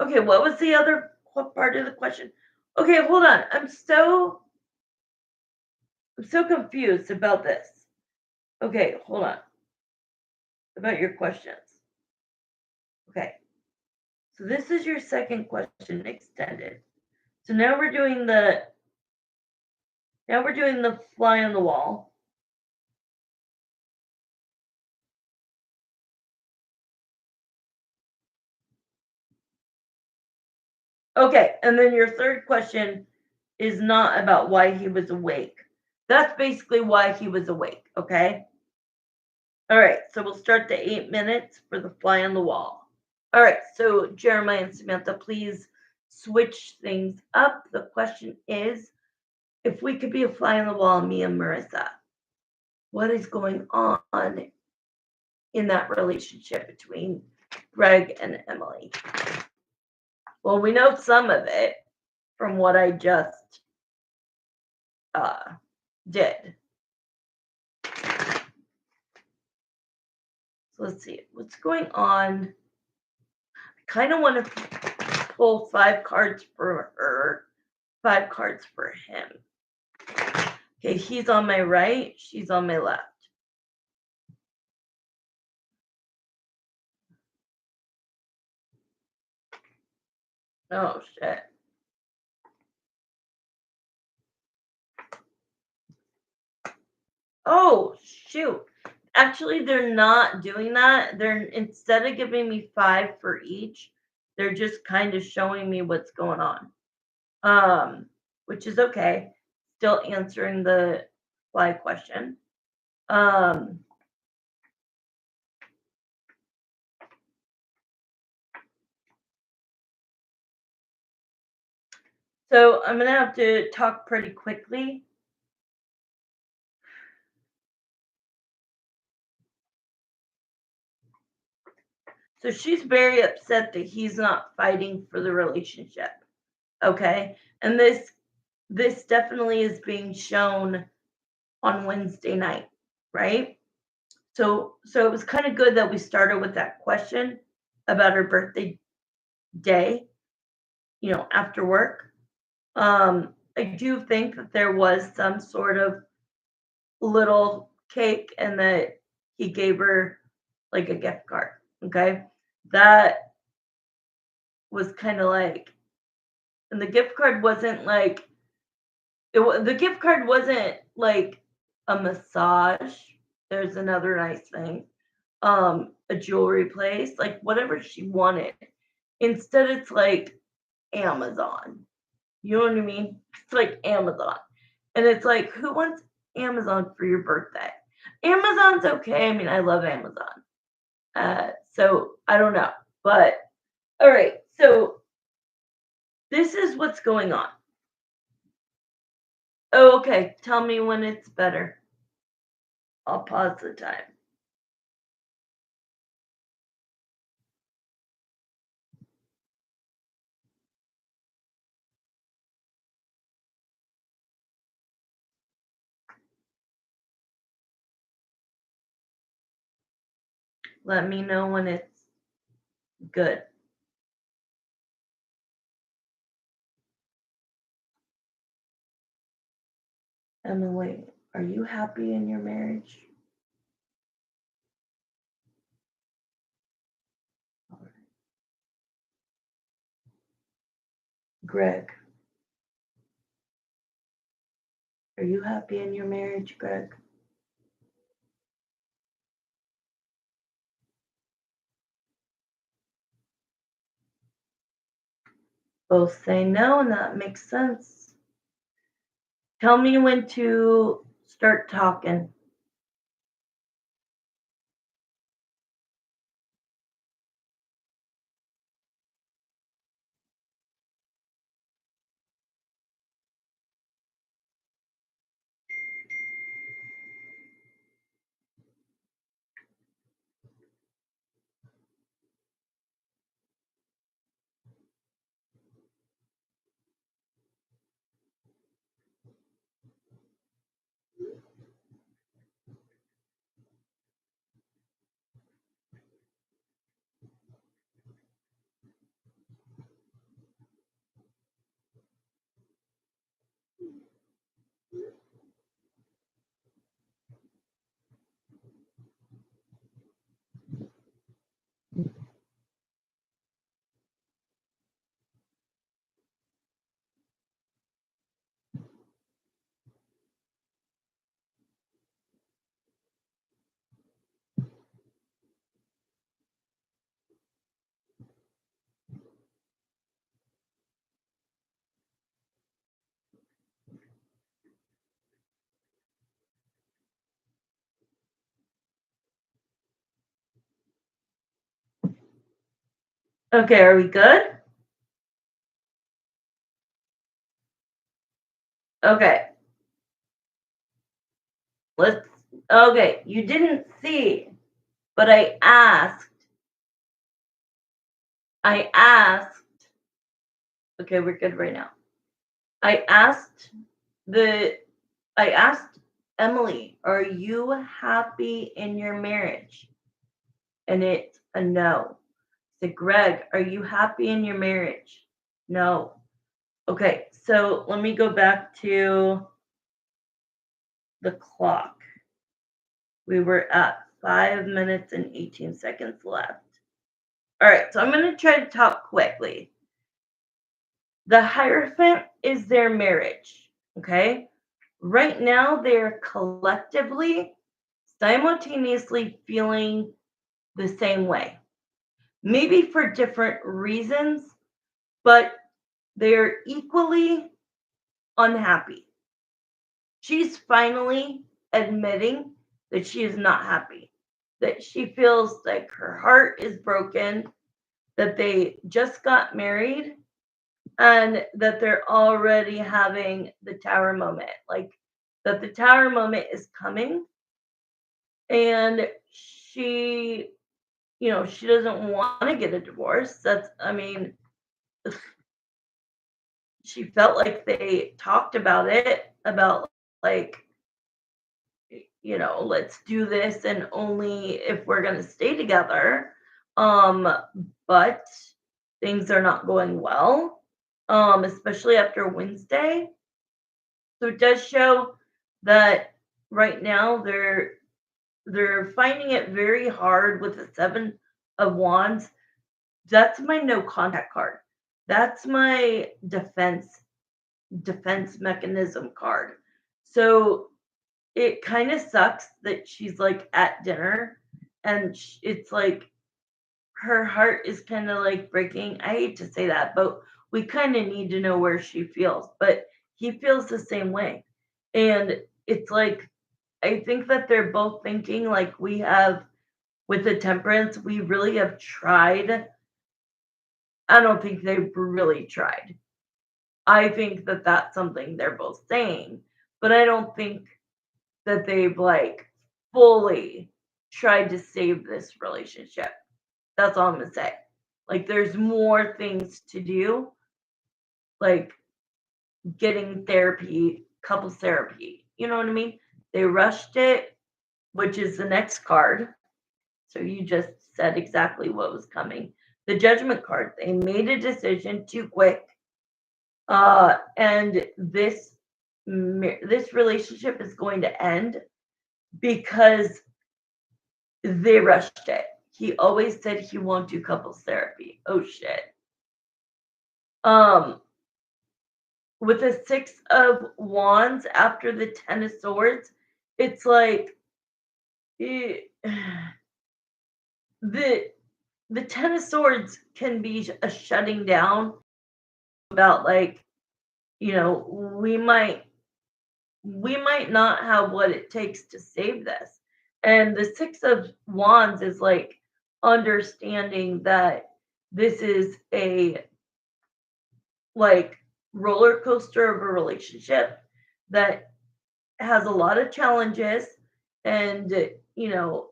Okay, what was the other part of the question? Okay, hold on. I'm so confused about this. Okay, hold on. About your questions. Okay. So this is your second question extended. So now we're doing the fly on the wall. Okay, and then your third question is not about why he was awake. That's basically why he was awake, okay? All right, so we'll start the 8 minutes for the fly on the wall. All right, so Jeremiah and Samantha, please switch things up. The question is, if we could be a fly on the wall, me and Marissa, what is going on in that relationship between Greg and Emily? Well, we know some of it from what I just did. So let's see what's going on. I kind of want to pull 5 cards for her, 5 cards for him. Okay, he's on my right, she's on my left. Oh shit. Oh shoot. Actually, they're not doing that. They're, instead of giving me 5 for each, they're just kind of showing me what's going on. Which is okay. Still answering the fly question. So I'm gonna have to talk pretty quickly. So she's very upset that he's not fighting for the relationship. Okay. And this definitely is being shown on Wednesday night, right? So it was kind of good that we started with that question about her birthday day, after work. I do think that there was some sort of little cake and that he gave her like a gift card. Okay. That was kind of like, and the gift card wasn't like, the gift card wasn't like a massage. There's another nice thing. A jewelry place, like whatever she wanted. Instead, it's like Amazon. You know what I mean? It's like Amazon. And it's like, who wants Amazon for your birthday? Amazon's okay. I mean, I love Amazon. So I don't know. But all right. So this is what's going on. Oh, okay. Tell me when it's better. I'll pause the time. Let me know when it's good. Emily, are you happy in your marriage? All right. Greg, are you happy in your marriage, Greg? Both say no, and that makes sense. Tell me when to start talking. Okay, are we good? Okay, let's. Okay, you didn't see, but I asked, okay, we're good right now. I asked the, I asked Emily, are you happy in your marriage? And it's a no. I said, Greg, are you happy in your marriage? No. Okay, so let me go back to the clock. We were at 5 minutes and 18 seconds left. All right, so I'm going to try to talk quickly. The Hierophant is their marriage, okay? Right now, they're collectively, simultaneously feeling the same way. Maybe for different reasons, but they're equally unhappy. She's finally admitting that she is not happy, that she feels like her heart is broken, that they just got married, and that they're already having the tower moment. Like, that the tower moment is coming, and she, she doesn't want to get a divorce. I mean, she felt like they talked about it, about like, let's do this and only if we're going to stay together. Um, but things are not going well, especially after Wednesday. So it does show that right now they're finding it very hard with the 7 of Wands. That's my no contact card. That's my defense mechanism card. So it kind of sucks that she's like at dinner and it's like her heart is kind of like breaking. I hate to say that, but we kind of need to know where she feels. But he feels the same way. And it's like I think that they're both thinking like we have with the temperance, we really have tried. I don't think they've really tried. I think that that's something they're both saying, but I don't think that they've like fully tried to save this relationship. That's all I'm gonna say. Like, there's more things to do, like getting therapy, couples therapy. You know what I mean? They rushed it, which is the next card. So you just said exactly what was coming. The judgment card. They made a decision too quick, and this relationship is going to end because they rushed it. He always said he won't do couples therapy. Oh shit. Um, with the Six of Wands after the Ten of Swords, it's like eh, the the Ten of Swords can be a shutting down about like, we might not have what it takes to save this. And the Six of Wands is like understanding that this is a like roller coaster of a relationship that has a lot of challenges, and you know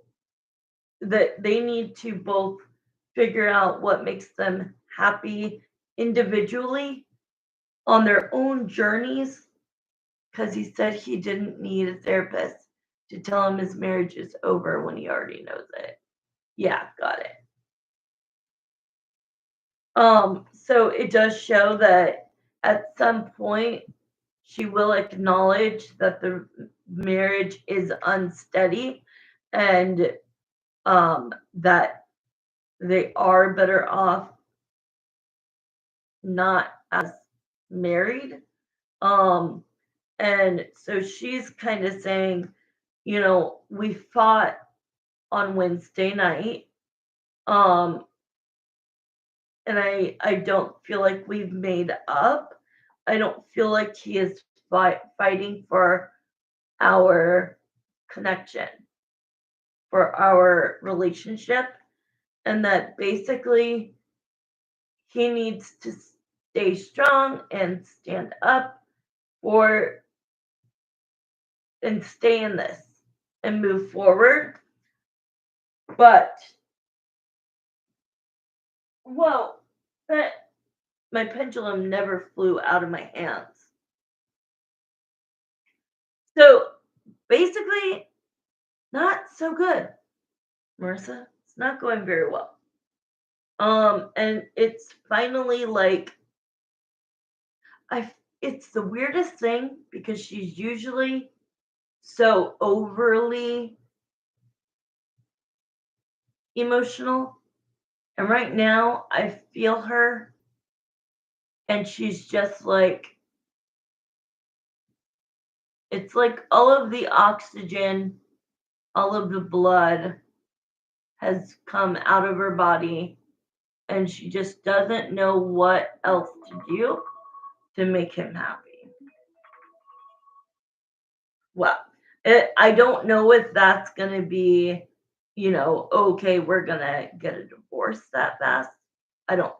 that they need to both figure out what makes them happy individually on their own journeys, because he said he didn't need a therapist to tell him his marriage is over when he already knows it. Yeah, got it. So it does show that at some point she will acknowledge that the marriage is unsteady, and that they are better off not as married. Um, and so she's kind of saying, we fought on Wednesday night. Um, and I don't feel like we've made up. I don't feel like he is fighting for our connection, for our relationship, and that basically he needs to stay strong and stand up for and stay in this and move forward. But well, that my pendulum never flew out of my hands. So basically, not so good, Marissa. It's not going very well. And it's finally like I. It's the weirdest thing because she's usually so overly emotional, and right now I feel her, and she's just like it's like all of the oxygen, all of the blood has come out of her body, and she just doesn't know what else to do to make him happy. Well, I don't know if that's going to be, okay, we're going to get a divorce that fast. I don't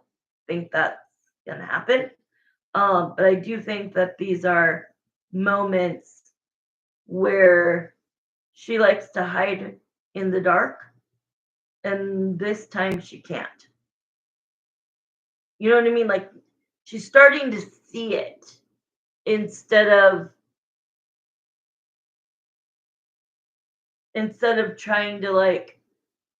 think that's going to happen. But I do think that these are moments where she likes to hide in the dark, and this time she can't. You know what I mean? Like she's starting to see it instead of trying to like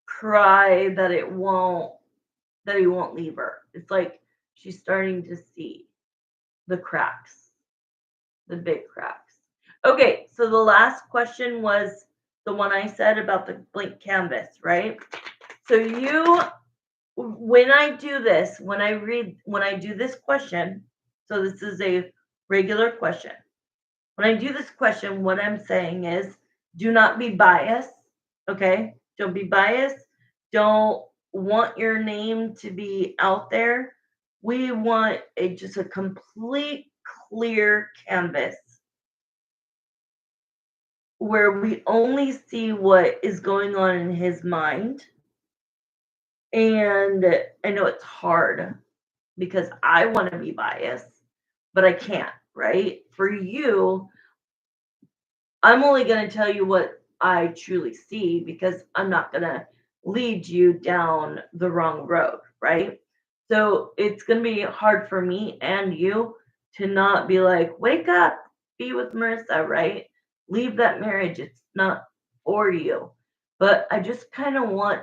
cry that he won't leave her. It's like she's starting to see the cracks, the big cracks. Okay, so the last question was the one I said about the blank canvas, right? So when I do this, when I do this question, so this is a regular question. When I do this question, what I'm saying is do not be biased. Okay. Don't be biased. Don't want your name to be out there. We want just a complete clear canvas where we only see what is going on in his mind. And I know it's hard because I want to be biased, but I can't, right? For you, I'm only going to tell you what I truly see because I'm not going to lead you down the wrong road, right? So it's going to be hard for me and you to not be like, wake up, be with Marissa, right? Leave that marriage. It's not for you. But I just kind of want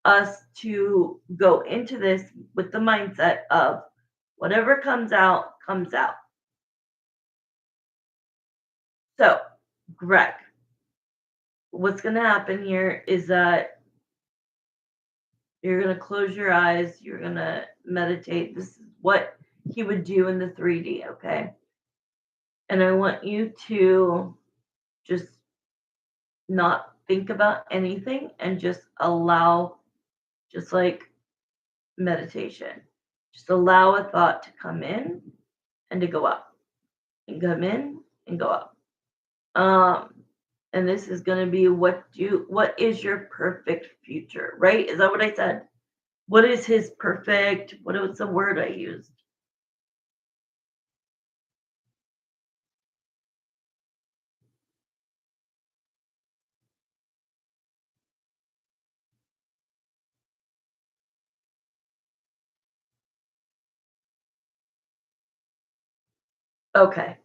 us to go into this with the mindset of whatever comes out, comes out. So, Greg, what's going to happen here is that you're going to close your eyes, you're going to meditate. This is what he would do in the 3D, okay? And I want you to just not think about anything and just allow, just like meditation, just allow a thought to come in and to go up, and come in and go up. Um, and this is going to be what is your perfect future, right? Is that what I said? What is his perfect? What was the word I used? Okay.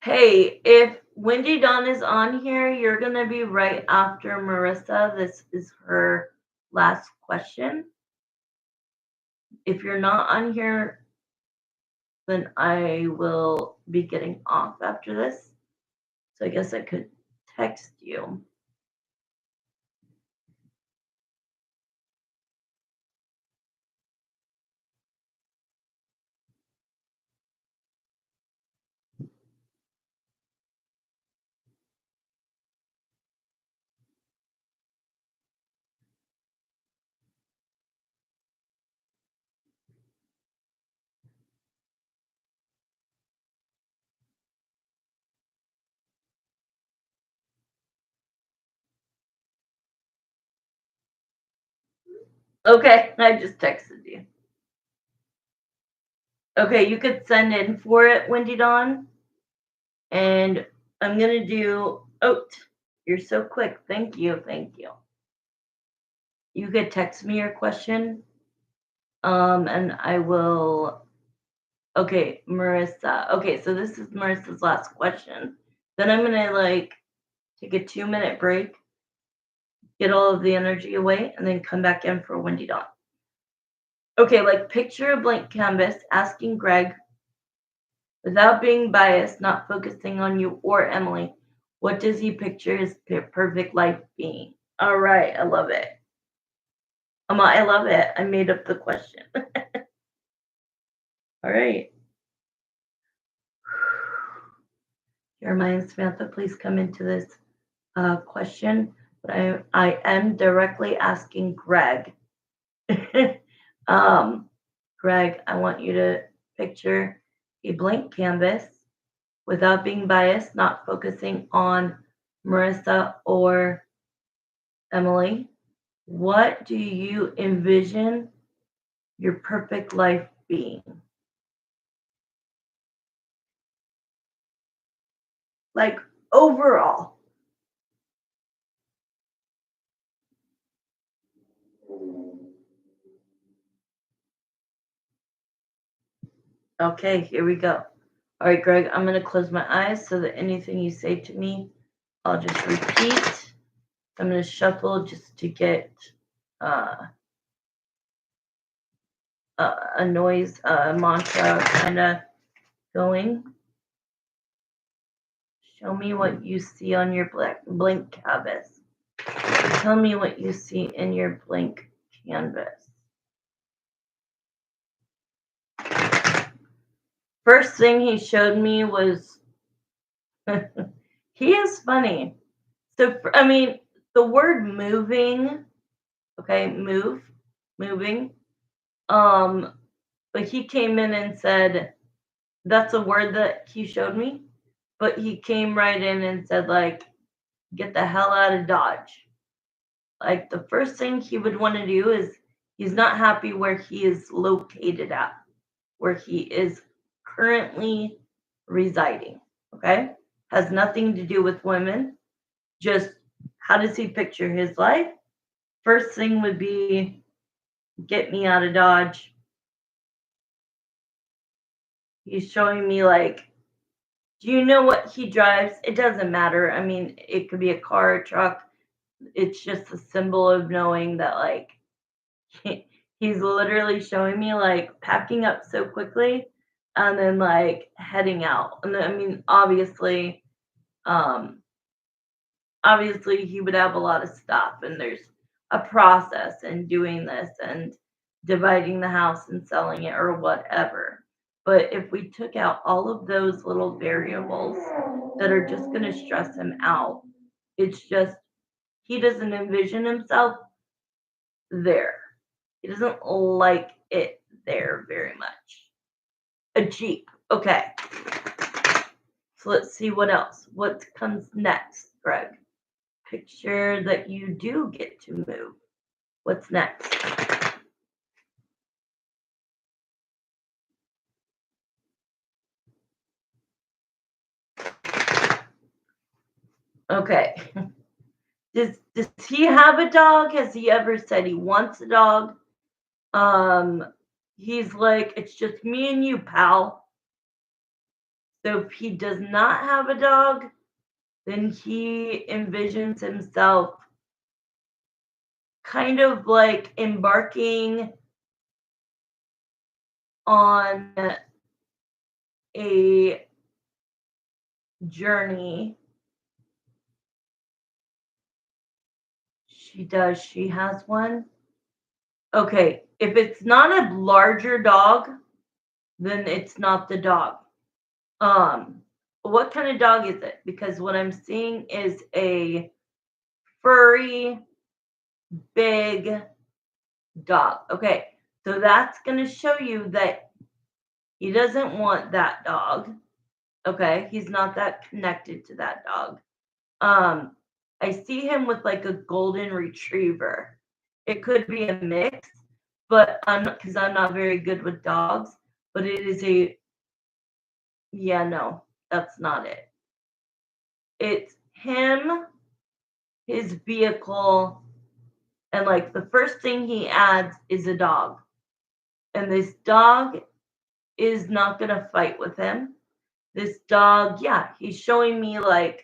Hey, if Wendy Dawn is on here, you're going to be right after Marissa. This is her last question. If you're not on here, then I will be getting off after this. So I guess I could text you. Okay, I just texted you. Okay, you could send in for it, Wendy Dawn. And I'm going to do, oh, you're so quick. Thank you. Thank you. You could text me your question. And I will, okay, Marissa. Okay, so this is Marissa's last question. Then I'm going to like take a 2-minute break, get all of the energy away, and then come back in for Wendy Dawn. Okay, like picture a blank canvas asking Greg, without being biased, not focusing on you or Emily, what does he picture his perfect life being? All right, I love it. I love it. I made up the question. All right. Jeremiah and Samantha, please come into this question. But I am directly asking Greg. Greg, I want you to picture a blank canvas without being biased, not focusing on Marissa or Emily. What do you envision your perfect life being? Like overall. Okay, here we go. All right, Greg, I'm going to close my eyes so that anything you say to me, I'll just repeat. I'm going to shuffle just to get uh, a noise, mantra kind of going. Show me what you see on your blank canvas. Tell me what you see in your blank canvas. First thing he showed me was he is funny. So, I mean, the word moving, okay, moving. But he came in and said, that's a word that he showed me. But he came right in and said, like, get the hell out of Dodge. Like the first thing he would want to do is he's not happy where he is located at, where he is currently residing. Okay? Has nothing to do with women. Just how does he picture his life? First thing would be get me out of Dodge. He's showing me like, do you know what he drives? It doesn't matter. I mean, it could be a car, a truck. It's just a symbol of knowing that like he's literally showing me like packing up so quickly and then like heading out. And I mean, um, obviously he would have a lot of stuff and there's a process in doing this and dividing the house and selling it or whatever. But if we took out all of those little variables that are just going to stress him out, it's just he doesn't envision himself there. He doesn't like it there very much. A Jeep. Okay. So let's see what else. What comes next, Greg? Picture that you do get to move. What's next? Okay. Does he have a dog? Has he ever said he wants a dog? Um, he's like, it's just me and you, pal. So if he does not have a dog, then he envisions himself kind of like embarking on a journey. She does. She has one. Okay. If it's not a larger dog, then it's not the dog. Um, what kind of dog is it? Because what I'm seeing is a furry, big dog. Okay. So that's going to show you that he doesn't want that dog. Okay. He's not that connected to that dog. Um, I see him with like a golden retriever. It could be a mix, but because I'm not very good with dogs, but it is a yeah, no, that's not it. It's him, his vehicle, and like the first thing he adds is a dog. And this dog is not gonna fight with him. This dog, yeah, he's showing me like,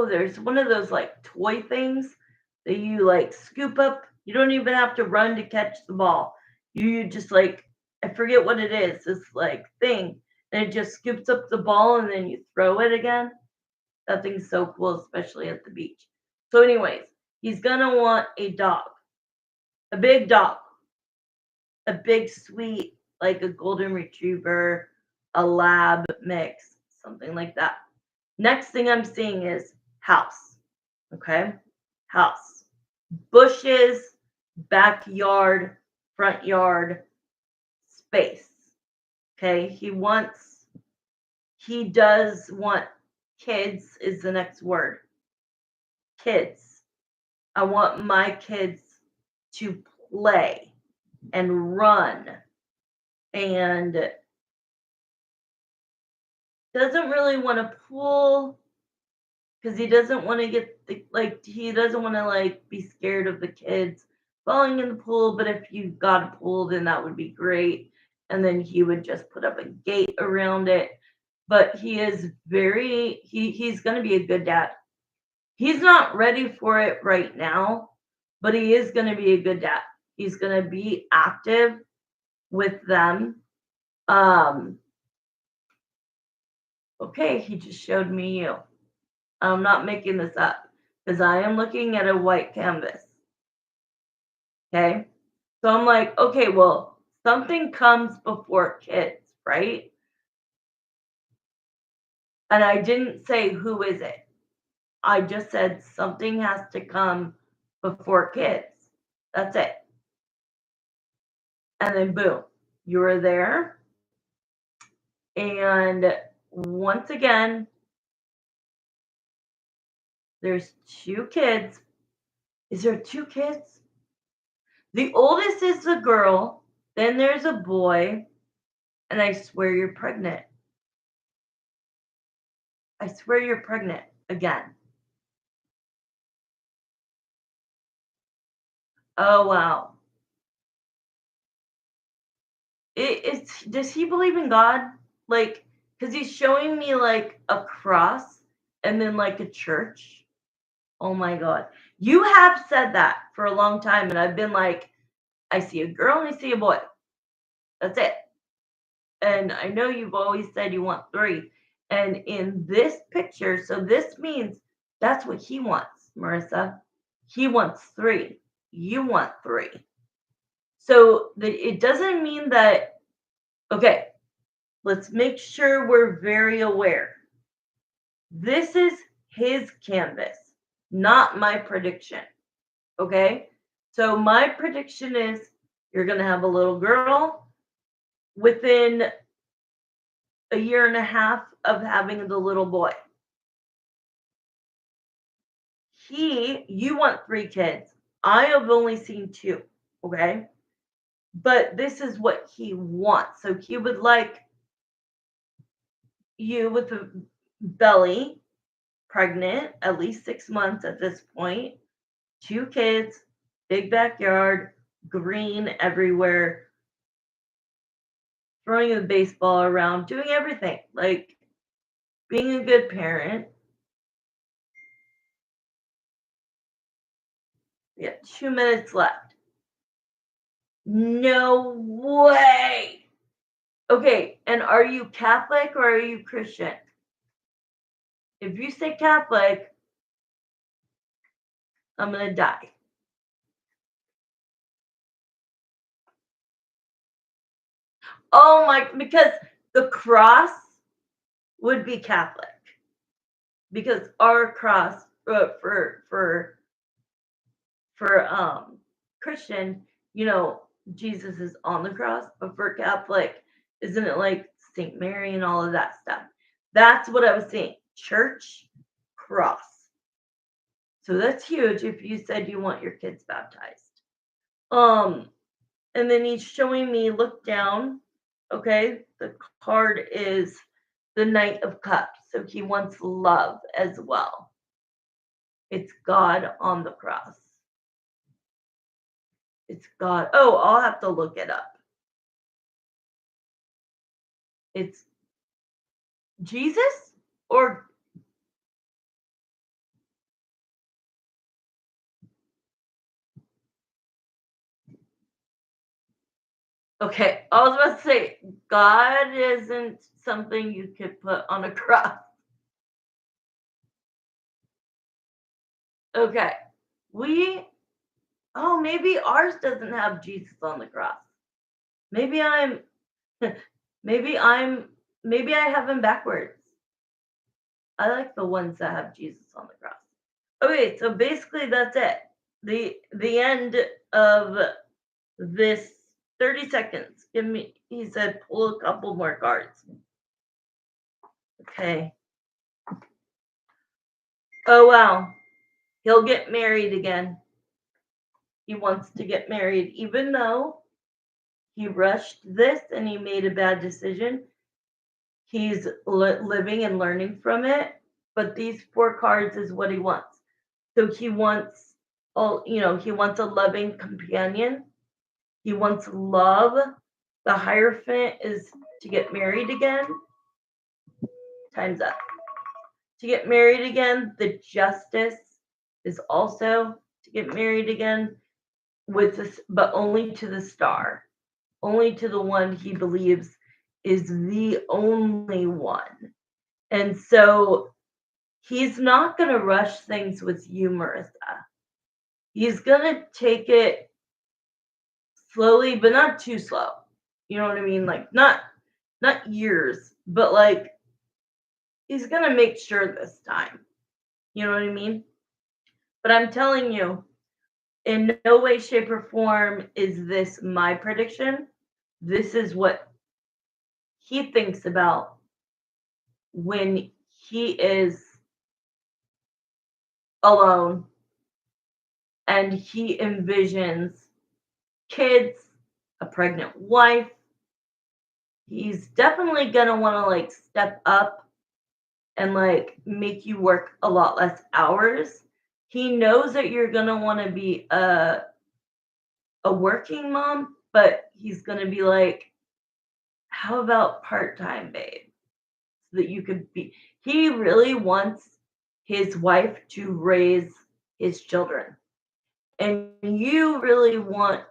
there's one of those like toy things that you like scoop up. You don't even have to run to catch the ball. You just like, I forget what it is, this like thing, and it just scoops up the ball and then you throw it again. That thing's so cool, especially at the beach. So, anyways, he's gonna want a dog, a big, sweet, like a golden retriever, a lab mix, something like that. Next thing I'm seeing is house. Okay. House. Bushes, backyard, front yard, space. Okay. He does want kids, is the next word. Kids. I want my kids to play and run and doesn't really want a pool because he doesn't want to he doesn't want to like be scared of the kids falling in the pool. But if you got a pool, then that would be great. And then he would just put up a gate around it. But he is he's going to be a good dad. He's not ready for it right now, but he is going to be a good dad. He's going to be active with them. Um, okay, he just showed me you. I'm not making this up because I am looking at a white canvas. Okay. So I'm like, okay, well, something comes before kids, right? And I didn't say who is it. I just said something has to come before kids. That's it. And then boom, you were there. And once again, There's two kids. Is there two kids? The oldest is the girl, then there's a boy, and I swear you're pregnant. I swear you're pregnant again. Oh wow. It's does he believe in God? Like, because he's showing me like a cross and then like a church. Oh my God. You have said that for a long time, and I've been like, I see a girl and I see a boy. That's it. And I know you've always said you want three. And in this picture, so this means that's what he wants, Marissa. He wants three. You want three. So it doesn't mean that, okay, let's make sure we're very aware. This is his canvas, not my prediction. Okay? So my prediction is you're going to have a little girl within a year and a half of having the little boy. You want three kids. I have only seen two. Okay? But this is what he wants. So he would like you with a belly, pregnant, at least 6 months at this point, two kids, big backyard, green everywhere, throwing the baseball around, doing everything, like being a good parent. Yeah, 2 minutes left. No way. Okay, and are you Catholic or are you Christian? If you say Catholic, I'm gonna die. Oh my, because the cross would be Catholic. Because our cross for Christian, Jesus is on the cross, but for Catholic, isn't it like Saint Mary and all of that stuff? That's what I was saying. Church, cross. So that's huge if you said you want your kids baptized. Um, and then he's showing me look down. Okay, the card is the Knight of Cups. So he wants love as well. It's God on the cross. It's God. Oh, I'll have to look it up. It's Jesus or okay, I was about to say God isn't something you could put on a cross. Okay. We maybe ours doesn't have Jesus on the cross. Maybe I'm maybe I'm maybe I have him backwards. I like the ones that have Jesus on the cross. Okay, so basically that's it. The end of this 30 seconds. He said pull a couple more cards. Okay. Oh wow. He'll get married again. He wants to get married, even though he rushed this and he made a bad decision. He's living and learning from it. But these 4 cards is what he wants. So he wants he wants a loving companion. He wants love. The Hierophant is to get married again. Time's up. To get married again. The Justice is also to get married again with this, but only to the star, only to the one he believes is the only one. And so he's not going to rush things with you, Marissa. He's going to take it slowly, but not too slow. You know what I mean? Like not years, but like he's going to make sure this time. You know what I mean? But I'm telling you, in no way, shape, or form is this my prediction. This is what he thinks about when he is alone, and he envisions kids, a pregnant wife. He's definitely going to want to like step up and like make you work a lot less hours. He knows that you're going to want to be a working mom, but he's going to be like, how about part-time, babe? So that you could be, he really wants his wife to raise his children. And you really want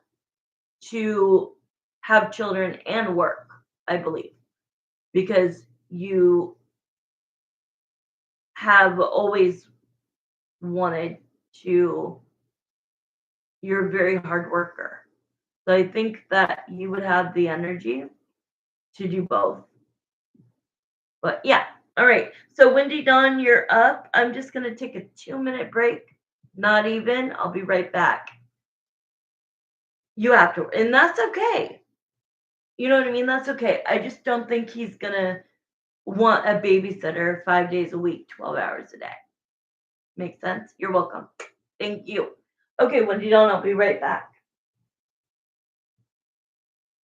to have children and work, I believe, because you have always wanted to, you're a very hard worker. So I think that you would have the energy to do both. But yeah, all right. So Wendy Dawn, you're up. I'm just going to take a 2-minute break. Not even. I'll be right back. You have to, and that's okay. You know what I mean? That's okay. I just don't think he's going to want a babysitter 5 days a week, 12 hours a day. Makes sense? You're welcome. Thank you. Okay, Wendy Dawn, I'll be right back.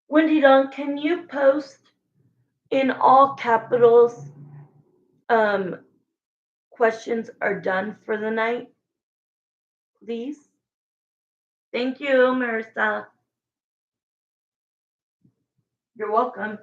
Wendy Dawn, can you post in all capitals, questions are done for the night, please? Thank you, Marissa. You're welcome.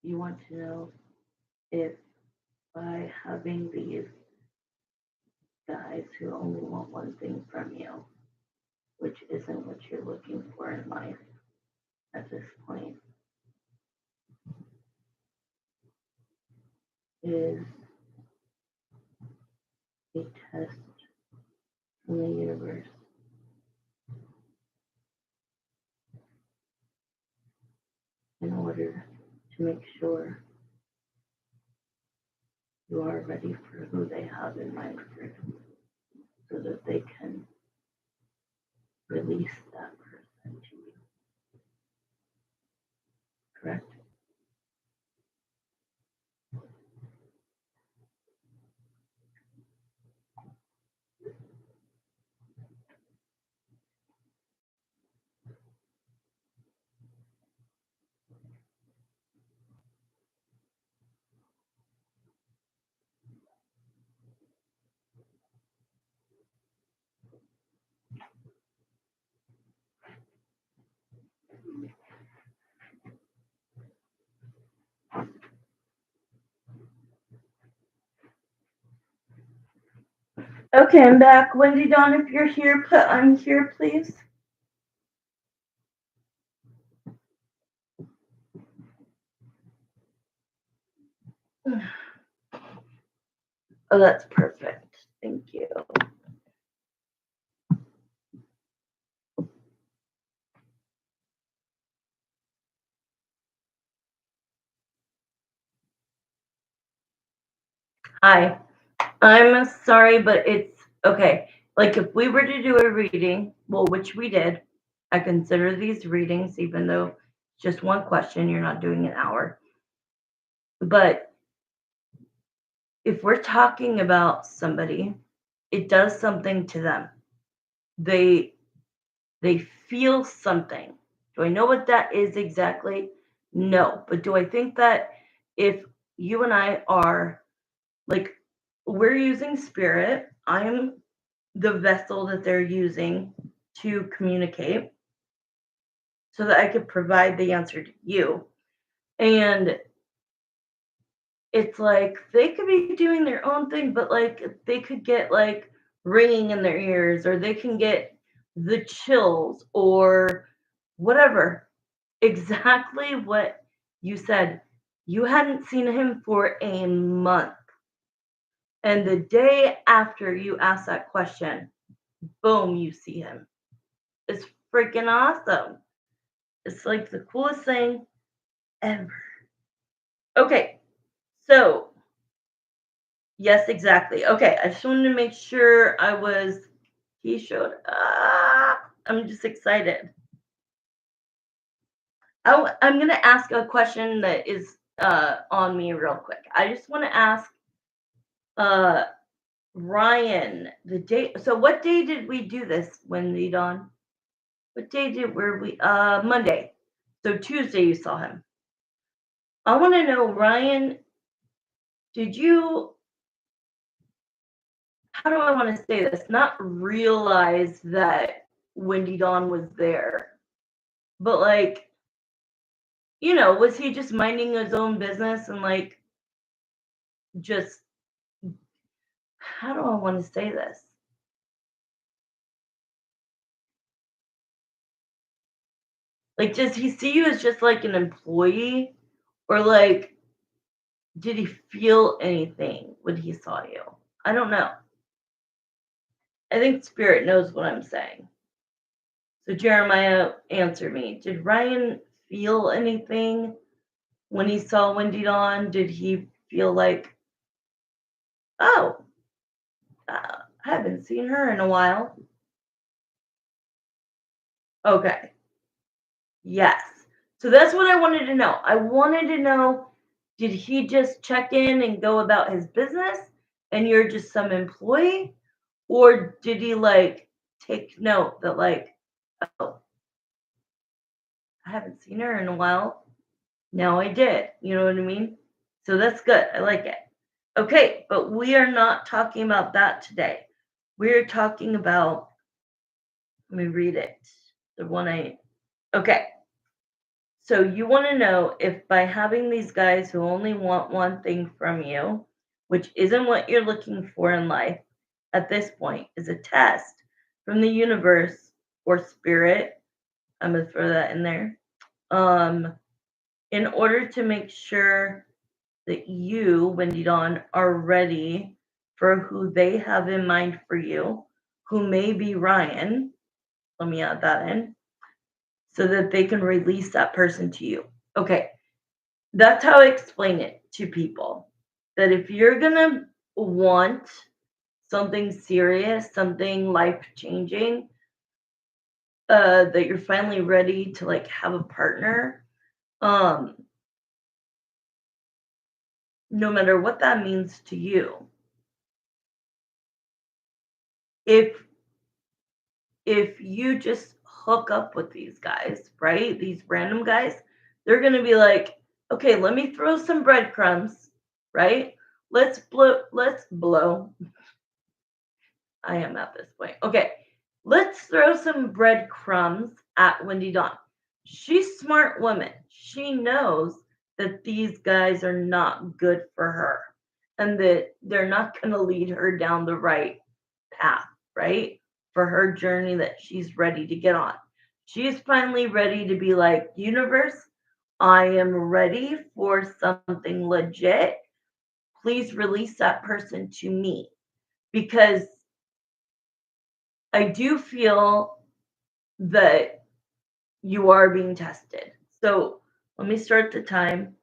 You want to know if by having these guys who only want one thing from you, which isn't what you're looking for in life at this point, is a test from the universe in order to make sure you are ready for who they have in mind for you, so that they can release that person to you. Correct? Okay, I'm back. Wendy Dawn, if you're here, put I'm here, please. Oh, that's perfect. Thank you. Hi. I'm sorry, but it's okay. Like if we were to do a reading, well, which we did, I consider these readings, even though it's just one question, you're not doing an hour. But if we're talking about somebody, it does something to them. They they feel something. Do I know what that is exactly? No. But do I think that if you and I are like we're using spirit, I'm the vessel that they're using to communicate so that I could provide the answer to you. And it's like they could be doing their own thing, but like they could get like ringing in their ears, or they can get the chills, or whatever. Exactly what you said. You hadn't seen him for a month. And the day after you asked that question, boom, you see him. It's freaking awesome. It's like the coolest thing ever. Okay, so yes, exactly. Okay, I just wanted to make sure I was. He showed up. I'm just excited. I'm gonna ask a question that is on me real quick. I just want to ask uh Ryan the day. So what day did we do this, Wendy Dawn? What day did were we? Monday. So Tuesday you saw him. I want to know, Ryan. Did you how do I want to say this? Not realize that Wendy Dawn was there, but like, was he just minding his own business and like just how do I want to say this? Like, does he see you as just like an employee, or like, did he feel anything when he saw you? I don't know. I think Spirit knows what I'm saying. So Jeremiah, answer me. Did Ryan feel anything when he saw Wendy Dawn? Did he feel like, oh, I haven't seen her in a while? Okay. Yes. So that's what I wanted to know. I wanted to know, did he just check in and go about his business and you're just some employee? Or did he like take note that, like, oh, I haven't seen her in a while. Now I did. You know what I mean? So that's good. I like it. Okay, but we are not talking about that today. We're talking about, let me read it. The one I, okay. So you want to know if by having these guys who only want one thing from you, which isn't what you're looking for in life at this point, is a test from the universe or spirit. I'm gonna throw that in there. Um, in order to make sure that you, Wendy Dawn, are ready for who they have in mind for you, who may be Ryan. Let me add that in so that they can release that person to you. Okay, that's how I explain it to people. That if you're gonna want something serious, something life changing, that you're finally ready to like have a partner, um, no matter what that means to you, if you just hook up with these guys, right? These random guys, they're gonna be like, okay, let me throw some breadcrumbs, right? Let's blow. I am at this point. Okay, let's throw some breadcrumbs at Wendy Dawn. She's a smart woman. She knows that these guys are not good for her and that they're not going to lead her down the right path, right? For her journey that she's ready to get on. She's finally ready to be like, universe, I am ready for something legit. Please release that person to me because I do feel that you are being tested. So let me start the time.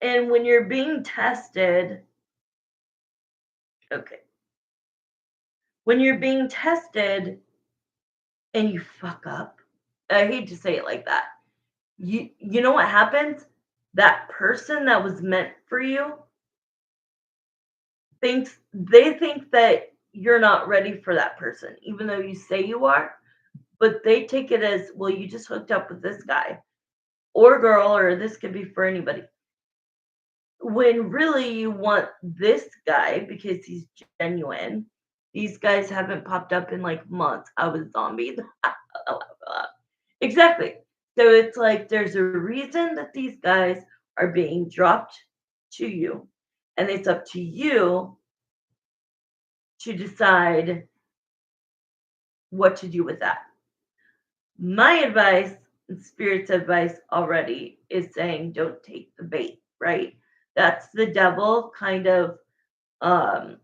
And when you're being tested, okay, when you're being tested and you fuck up, I hate to say it like that. You know what happens? That person that was meant for you think that you're not ready for that person, even though you say you are, but they take it as, well, you just hooked up with this guy or girl, or this could be for anybody. When really you want this guy because he's genuine. These guys haven't popped up in like months. I was zombies. Exactly. So it's like there's a reason that these guys are being dropped to you, and it's up to you to decide what to do with that. My advice, and Spirit's advice already, is saying don't take the bait, right? That's the devil kind of um,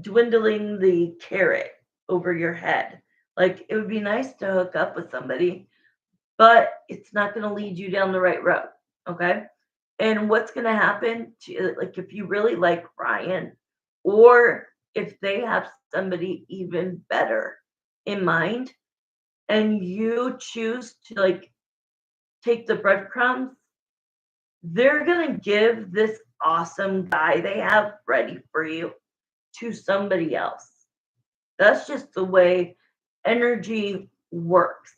dwindling the carrot over your head. Like, it would be nice to hook up with somebody, but it's not going to lead you down the right road. Okay. And what's going to happen to, like, if you really like Ryan, or if they have somebody even better in mind, and you choose to like take the breadcrumbs, they're going to give this awesome guy they have ready for you to somebody else. That's just the way energy works.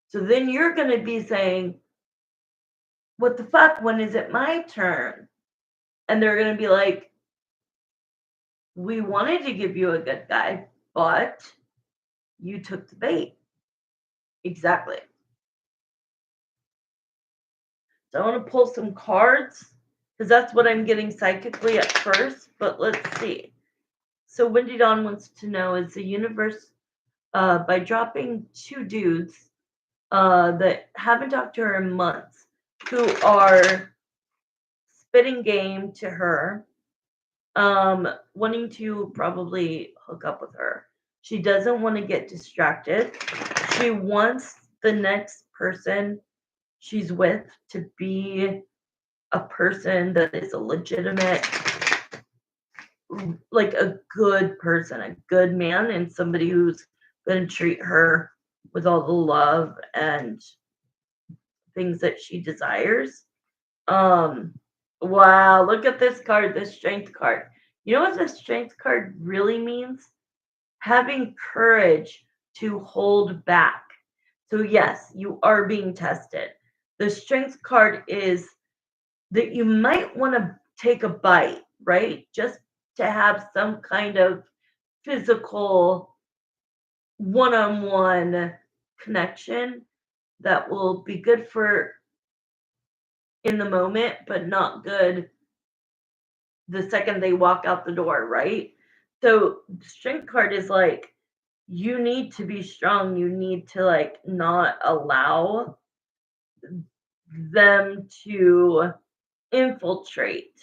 So then you're going to be saying, what the fuck? When is it my turn? And they're going to be like, we wanted to give you a good guy, but you took the bait. Exactly. So I want to pull some cards because that's what I'm getting psychically at first. But let's see. So Wendy Dawn wants to know, is the universe, by dropping two dudes that haven't talked to her in months, who are spitting game to her, wanting to probably hook up with her. She doesn't want to get distracted. She wants the next person she's with to be a person that is a legitimate, like a good person, a good man, and somebody who's going to treat her with all the love and things that she desires. Um, wow, look at this card, this strength card. You know what the strength card really means? Having courage to hold back. So, yes, you are being tested. The strength card is that you might want to take a bite, right? Just to have some kind of physical one on one connection that will be good for in the moment, but not good the second they walk out the door, right? So the strength card is like, you need to be strong. You need to like not allow them to infiltrate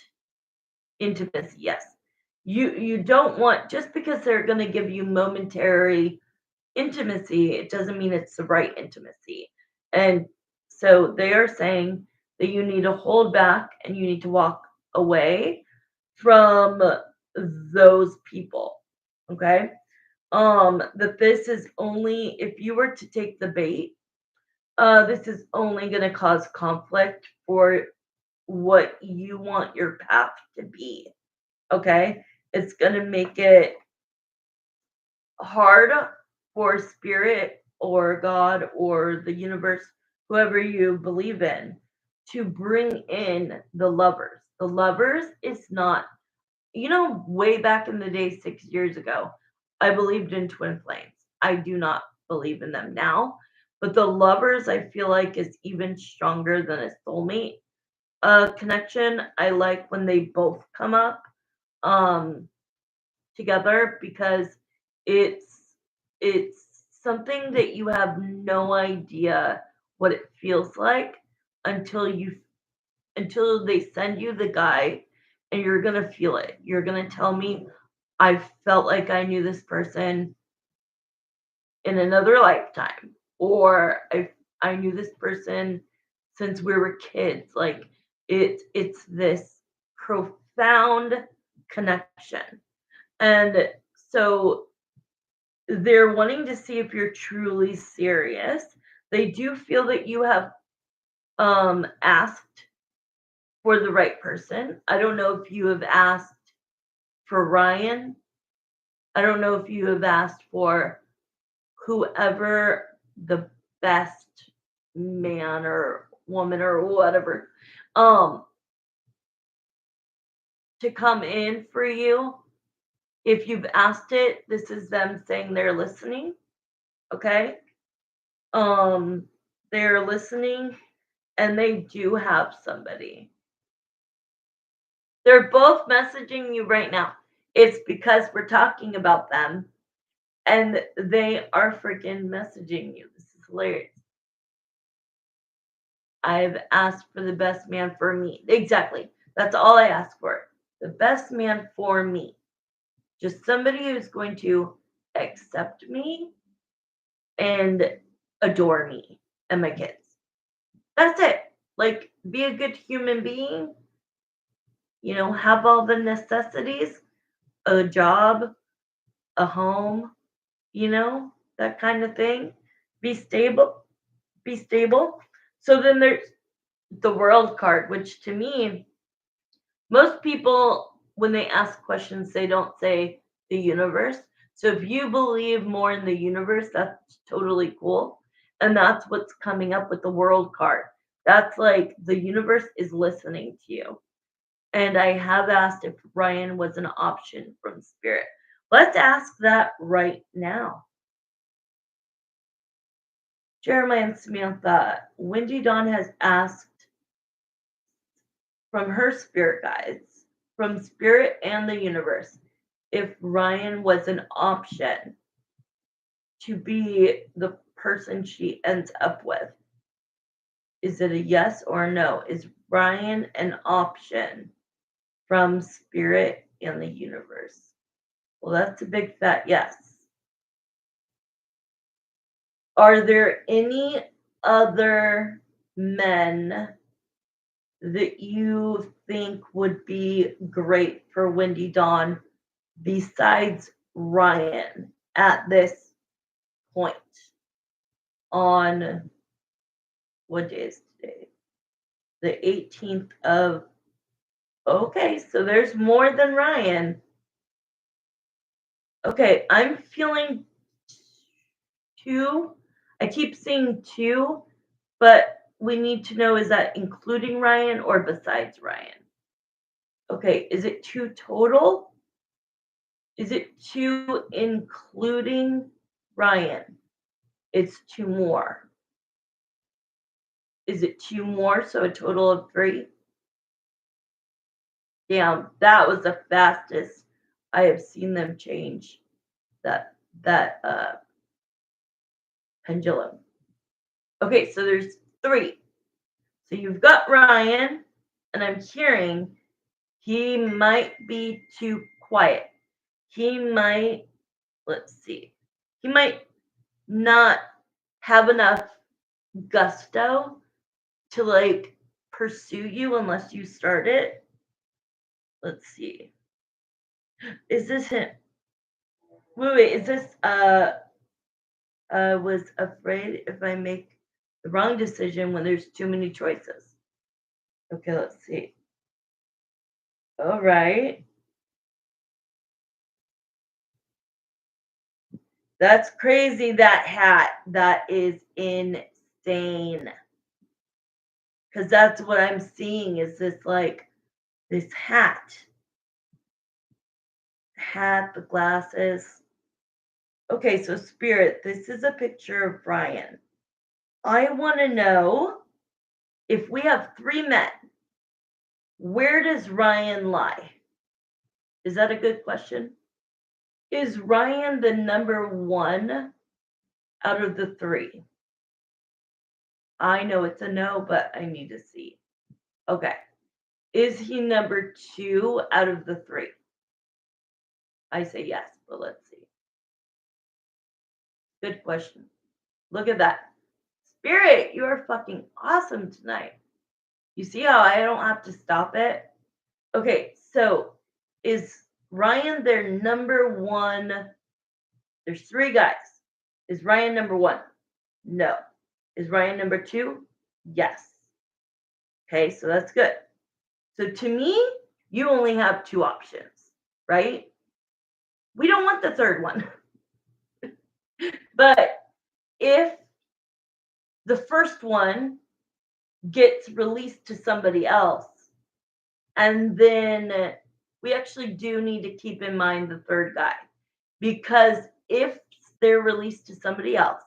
intimacy. Yes. You don't want, just because they're going to give you momentary intimacy, it doesn't mean it's the right intimacy. And so they are saying that you need to hold back and you need to walk away from those people. Okay? That this is only, if you were to take the bait, this is only going to cause conflict for what you want your path to be. Okay? It's going to make it hard for spirit or God or the universe, whoever you believe in, to bring in the lovers. The lovers is not, way back in the day, 6 years ago, I believed in twin flames. I do not believe in them now. But the lovers, I feel like, is even stronger than a soulmate connection. I like when they both come up. Um, together because it's it's something that you have no idea what it feels like until you until they send you the guy and you're gonna feel it. You're gonna tell me, I felt like I knew this person in another lifetime, or I knew this person since we were kids. Like it's this profound connection. And so they're wanting to see if you're truly serious. They do feel that you have asked for the right person. I don't know if you have asked for Ryan. I don't know if you have asked for whoever the best man or woman or whatever um to come in for you. If you've asked it, this is them saying they're listening, okay? Um they're listening and they do have somebody. They're both messaging you right now. It's because we're talking about them and they are freaking messaging you. This is hilarious. I've asked for the best man for me. Exactly. That's all I ask for. The best man for me. Just somebody who's going to accept me and adore me and my kids. That's it. Like, be a good human being, have all the necessities, a job, a home, that kind of thing. Be stable. Be stable. So then there's the world card, which to me, most people, when they ask questions, they don't say the universe. So if you believe more in the universe, that's totally cool. And that's what's coming up with the world card. That's like the universe is listening to you. And I have asked if Ryan was an option from Spirit. Let's ask that right now. Jeremiah and Samantha, Wendy Dawn has asked from her spirit guides, from Spirit and the universe, if Ryan was an option to be the person she ends up with. Is it a yes or a no? Is Ryan an option from Spirit and the universe? Well, that's a big fat yes. Are there any other men that you think would be great for Wendy Dawn besides Ryan at this point on what day is today? The 18th of. Okay, so there's more than Ryan. Okay, I'm feeling two. I keep saying two, but we need to know, is that including Ryan or besides Ryan? Okay, is it two total? Is it two including Ryan? It's two more. Is it two more? So a total of three? Damn, that was the fastest I have seen them change that pendulum. Okay, so there's three. So you've got Ryan, and I'm hearing he might be too quiet. He might, let's see, he might not have enough gusto to like pursue you unless you start it. Let's see. Is this him? Wait, is this was afraid if I make the wrong decision when there's too many choices. Okay, let's see. All right. That's crazy, that hat. That is insane. Because that's what I'm seeing is this like this hat, the glasses. Okay, so Spirit, this is a picture of Brian. I want to know, if we have three men, where does Ryan lie? Is that a good question? Is Ryan the number one out of the three? I know it's a no, but I need to see. Okay. Is he number two out of the three? I say yes, but let's see. Good question. Look at that. Spirit, you are fucking awesome tonight. You see how I don't have to stop it? Okay, so is Ryan their number one? There's three guys. Is Ryan number one? No. Is Ryan number two? Yes. Okay, so that's good. So to me, you only have two options, right? We don't want the third one. But if the first one gets released to somebody else, and then we actually do need to keep in mind the third guy, because if they're released to somebody else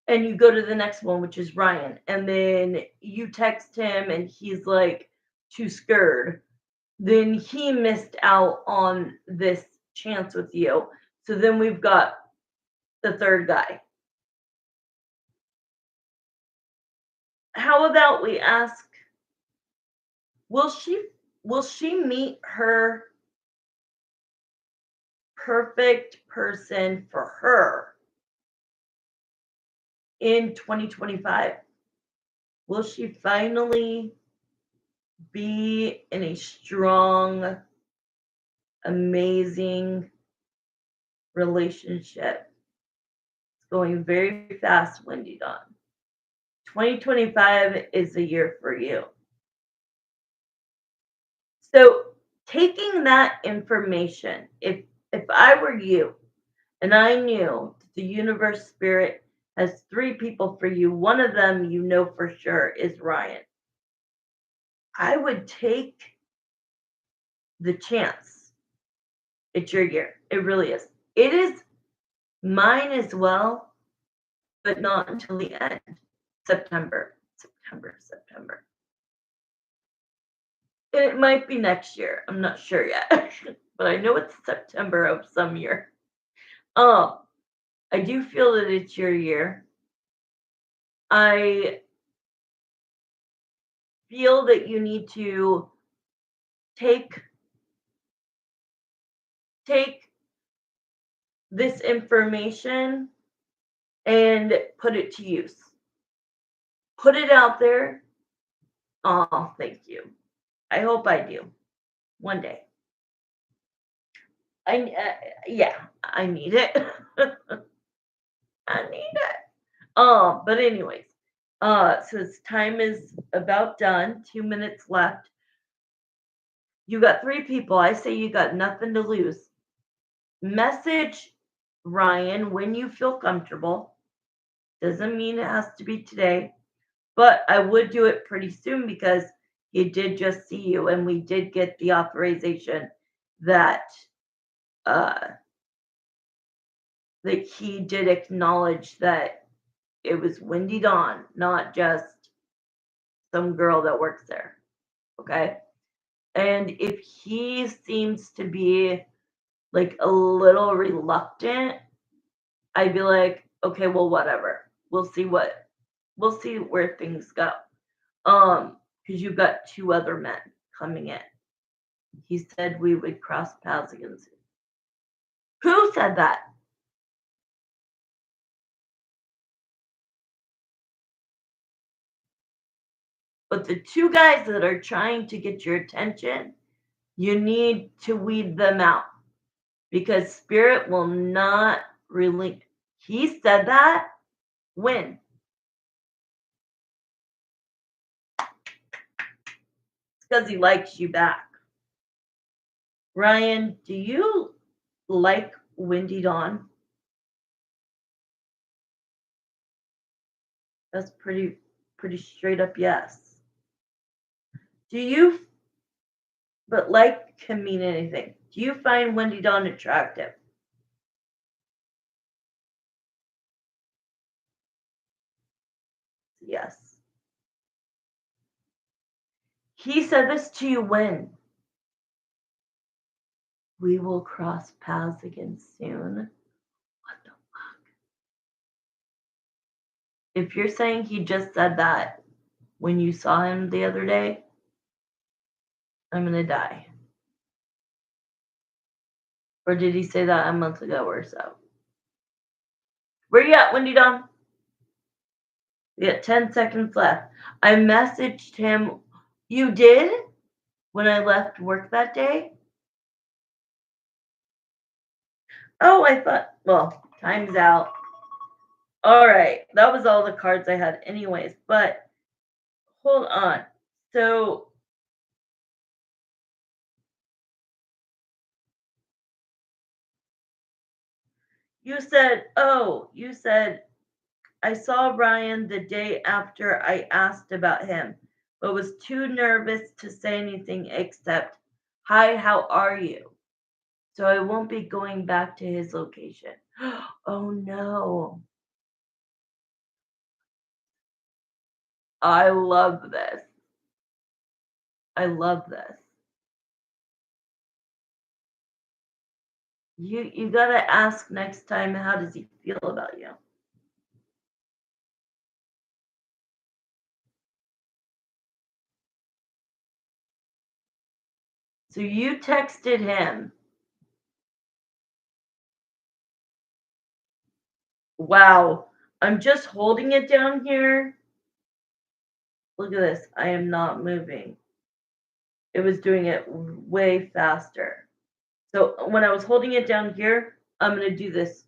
and you go to the next one, which is Ryan, and then you text him and he's like too scared, then he missed out on this chance with you. So then we've got the third guy. How about we ask, will she meet her perfect person for her in 2025? Will she finally be in a strong, amazing relationship? It's going very fast, Wendy Dawn. 2025 is the year for you. So, taking that information, if I were you and I knew that the universe spirit has three people for you, one of them you know for sure is Ryan, I would take the chance. It's your year. It really is. It is mine as well, but not until the end. September. And it might be next year. I'm not sure yet. But I know it's September of some year. I do feel that it's your year. I feel that you need to take this information and put it to use. Put it out there. Oh, thank you. I hope I do one day. Yeah, I need it. I need it. But anyways, since time is about done, 2 minutes left. You got three people. I say you got nothing to lose. Message Ryan when you feel comfortable. Doesn't mean it has to be today, but I would do it pretty soon because he did just see you and we did get the authorization that that he did acknowledge that it was Wendy Dawn, not just some girl that works there. Okay. And if he seems to be like a little reluctant, I'd be like, okay, well, whatever. We'll see where things go. Because you've got two other men coming in. He said we would cross paths again soon. Who said that? But the two guys that are trying to get your attention, you need to weed them out because spirit will not really. He said that when? It's because he likes you back. Ryan, do you like Wendy Dawn? That's pretty straight up yes. Do you, but like can mean anything. Do you find Wendy Dawn attractive? Yes. He said this to you when? We will cross paths again soon. What the fuck? If you're saying he just said that when you saw him the other day, I'm gonna die. Or did he say that a month ago or so? Where you at, Wendy Dawn? We got 10 seconds left. I messaged him. You did? When I left work that day? Oh, I thought, well, time's out. All right. That was all the cards I had, anyways. But hold on. So you said, I saw Ryan the day after I asked about him, but was too nervous to say anything except, hi, how are you? So I won't be going back to his location. Oh no. I love this. I love this. You gotta ask next time, how does he feel about you? So you texted him. Wow. I'm just holding it down here. Look at this. I am not moving. It was doing it way faster. So when I was holding it down here, I'm going to do this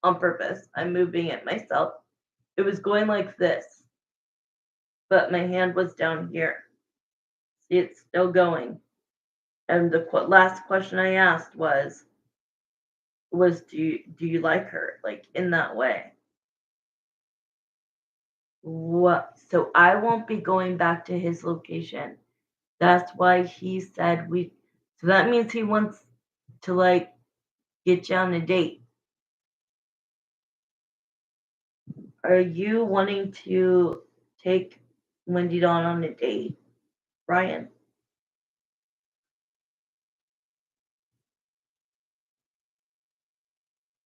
on purpose. I'm moving it myself. It was going like this, but my hand was down here. See, it's still going. And the last question I asked was do you like her, like in that way? What? So I won't be going back to his location. That's why he said we. So that means he wants to like get you on a date. Are you wanting to take Wendy Dawn on a date, Brian?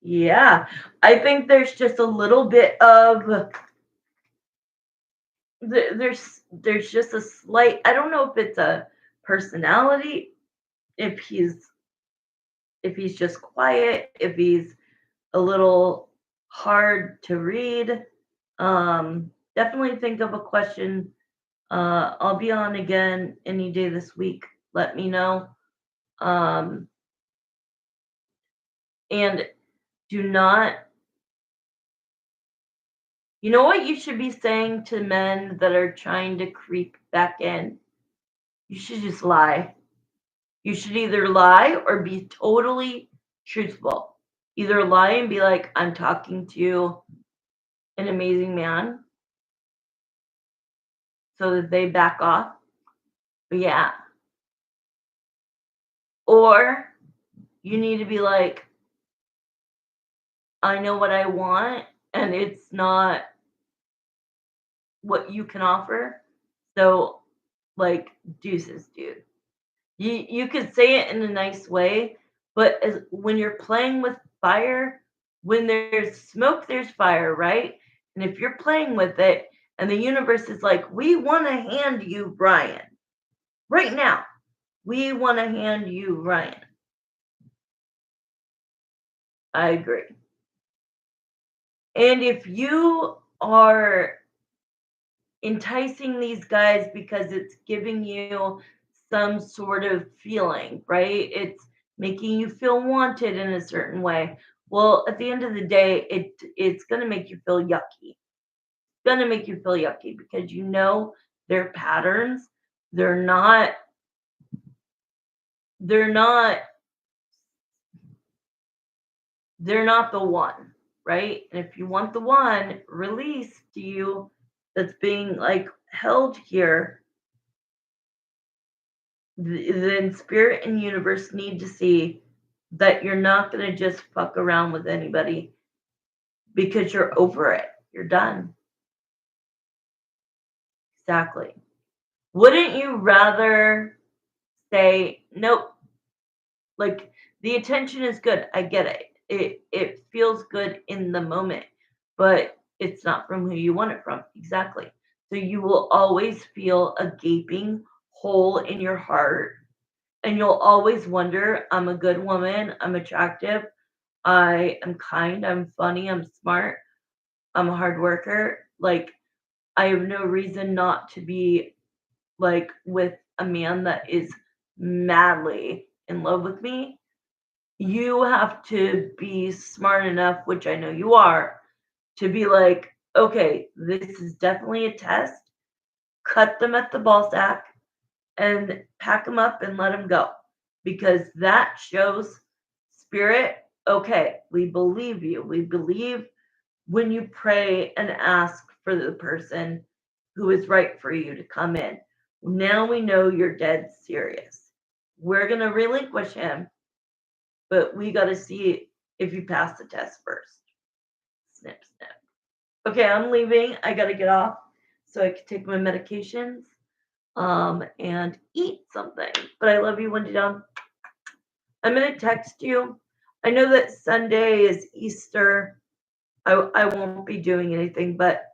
Yeah, I think there's just a little bit of there's just a slight. I don't know if it's a personality, if he's just quiet, if he's a little hard to read. Definitely think of a question. I'll be on again any day this week. Let me know. Um, and do not, you know what you should be saying to men that are trying to creep back in? You should just lie. You should either lie or be totally truthful. Either lie and be like, I'm talking to an amazing man so that they back off. But yeah. Or you need to be like, I know what I want and it's not what you can offer. So like deuces, dude. You could say it in a nice way, but when you're playing with fire, when there's smoke, there's fire, right? And if you're playing with it and the universe is like, we want to hand you Brian right now, we want to hand you Ryan. I agree. And if you are enticing these guys because it's giving you some sort of feeling, right? It's making you feel wanted in a certain way. Well, at the end of the day, it's going to make you feel yucky. It's going to make you feel yucky because you know their patterns. They're not they're not they're not the one, right? And if you want the one released to you that's being like held here, then spirit and universe need to see that you're not going to just fuck around with anybody because you're over it. You're done. Exactly. Wouldn't you rather say, nope, like The attention is good. I get it. It feels good in the moment, but it's not from who you want it from. Exactly. So you will always feel a gaping hole in your heart, and you'll always wonder, I'm a good woman, I'm attractive, I am kind, I'm funny, I'm smart, I'm a hard worker. Like, I have no reason not to be like with a man that is madly in love with me. You have to be smart enough, which I know you are, to be like, okay, this is definitely a test. Cut them at the ball sack and pack them up and let them go, because that shows spirit. Okay, we believe you. We believe when you pray and ask for the person who is right for you to come in. Now we know you're dead serious. We're going to relinquish him, but we got to see if you pass the test first. Snip, snip. Okay, I'm leaving. I got to get off so I can take my medications and eat something. But I love you, Wendy Down. I'm going to text you. I know that Sunday is Easter. I won't be doing anything, but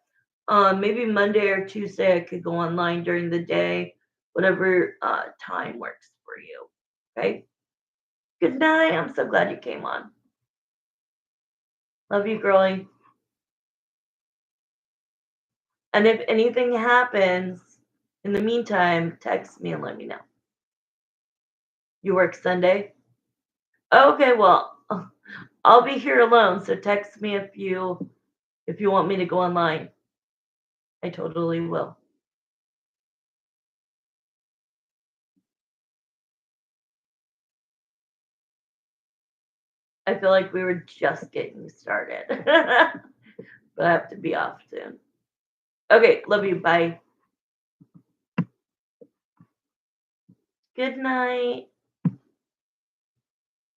maybe Monday or Tuesday I could go online during the day, whatever time works for you. Okay. Good night. I'm so glad you came on. Love you, girlie. And if anything happens in the meantime, text me and let me know. You work Sunday? Okay, well, I'll be here alone, so text me if you want me to go online. I totally will. I feel like we were just getting started. But I have to be off soon. Okay, love you. Bye. Good night.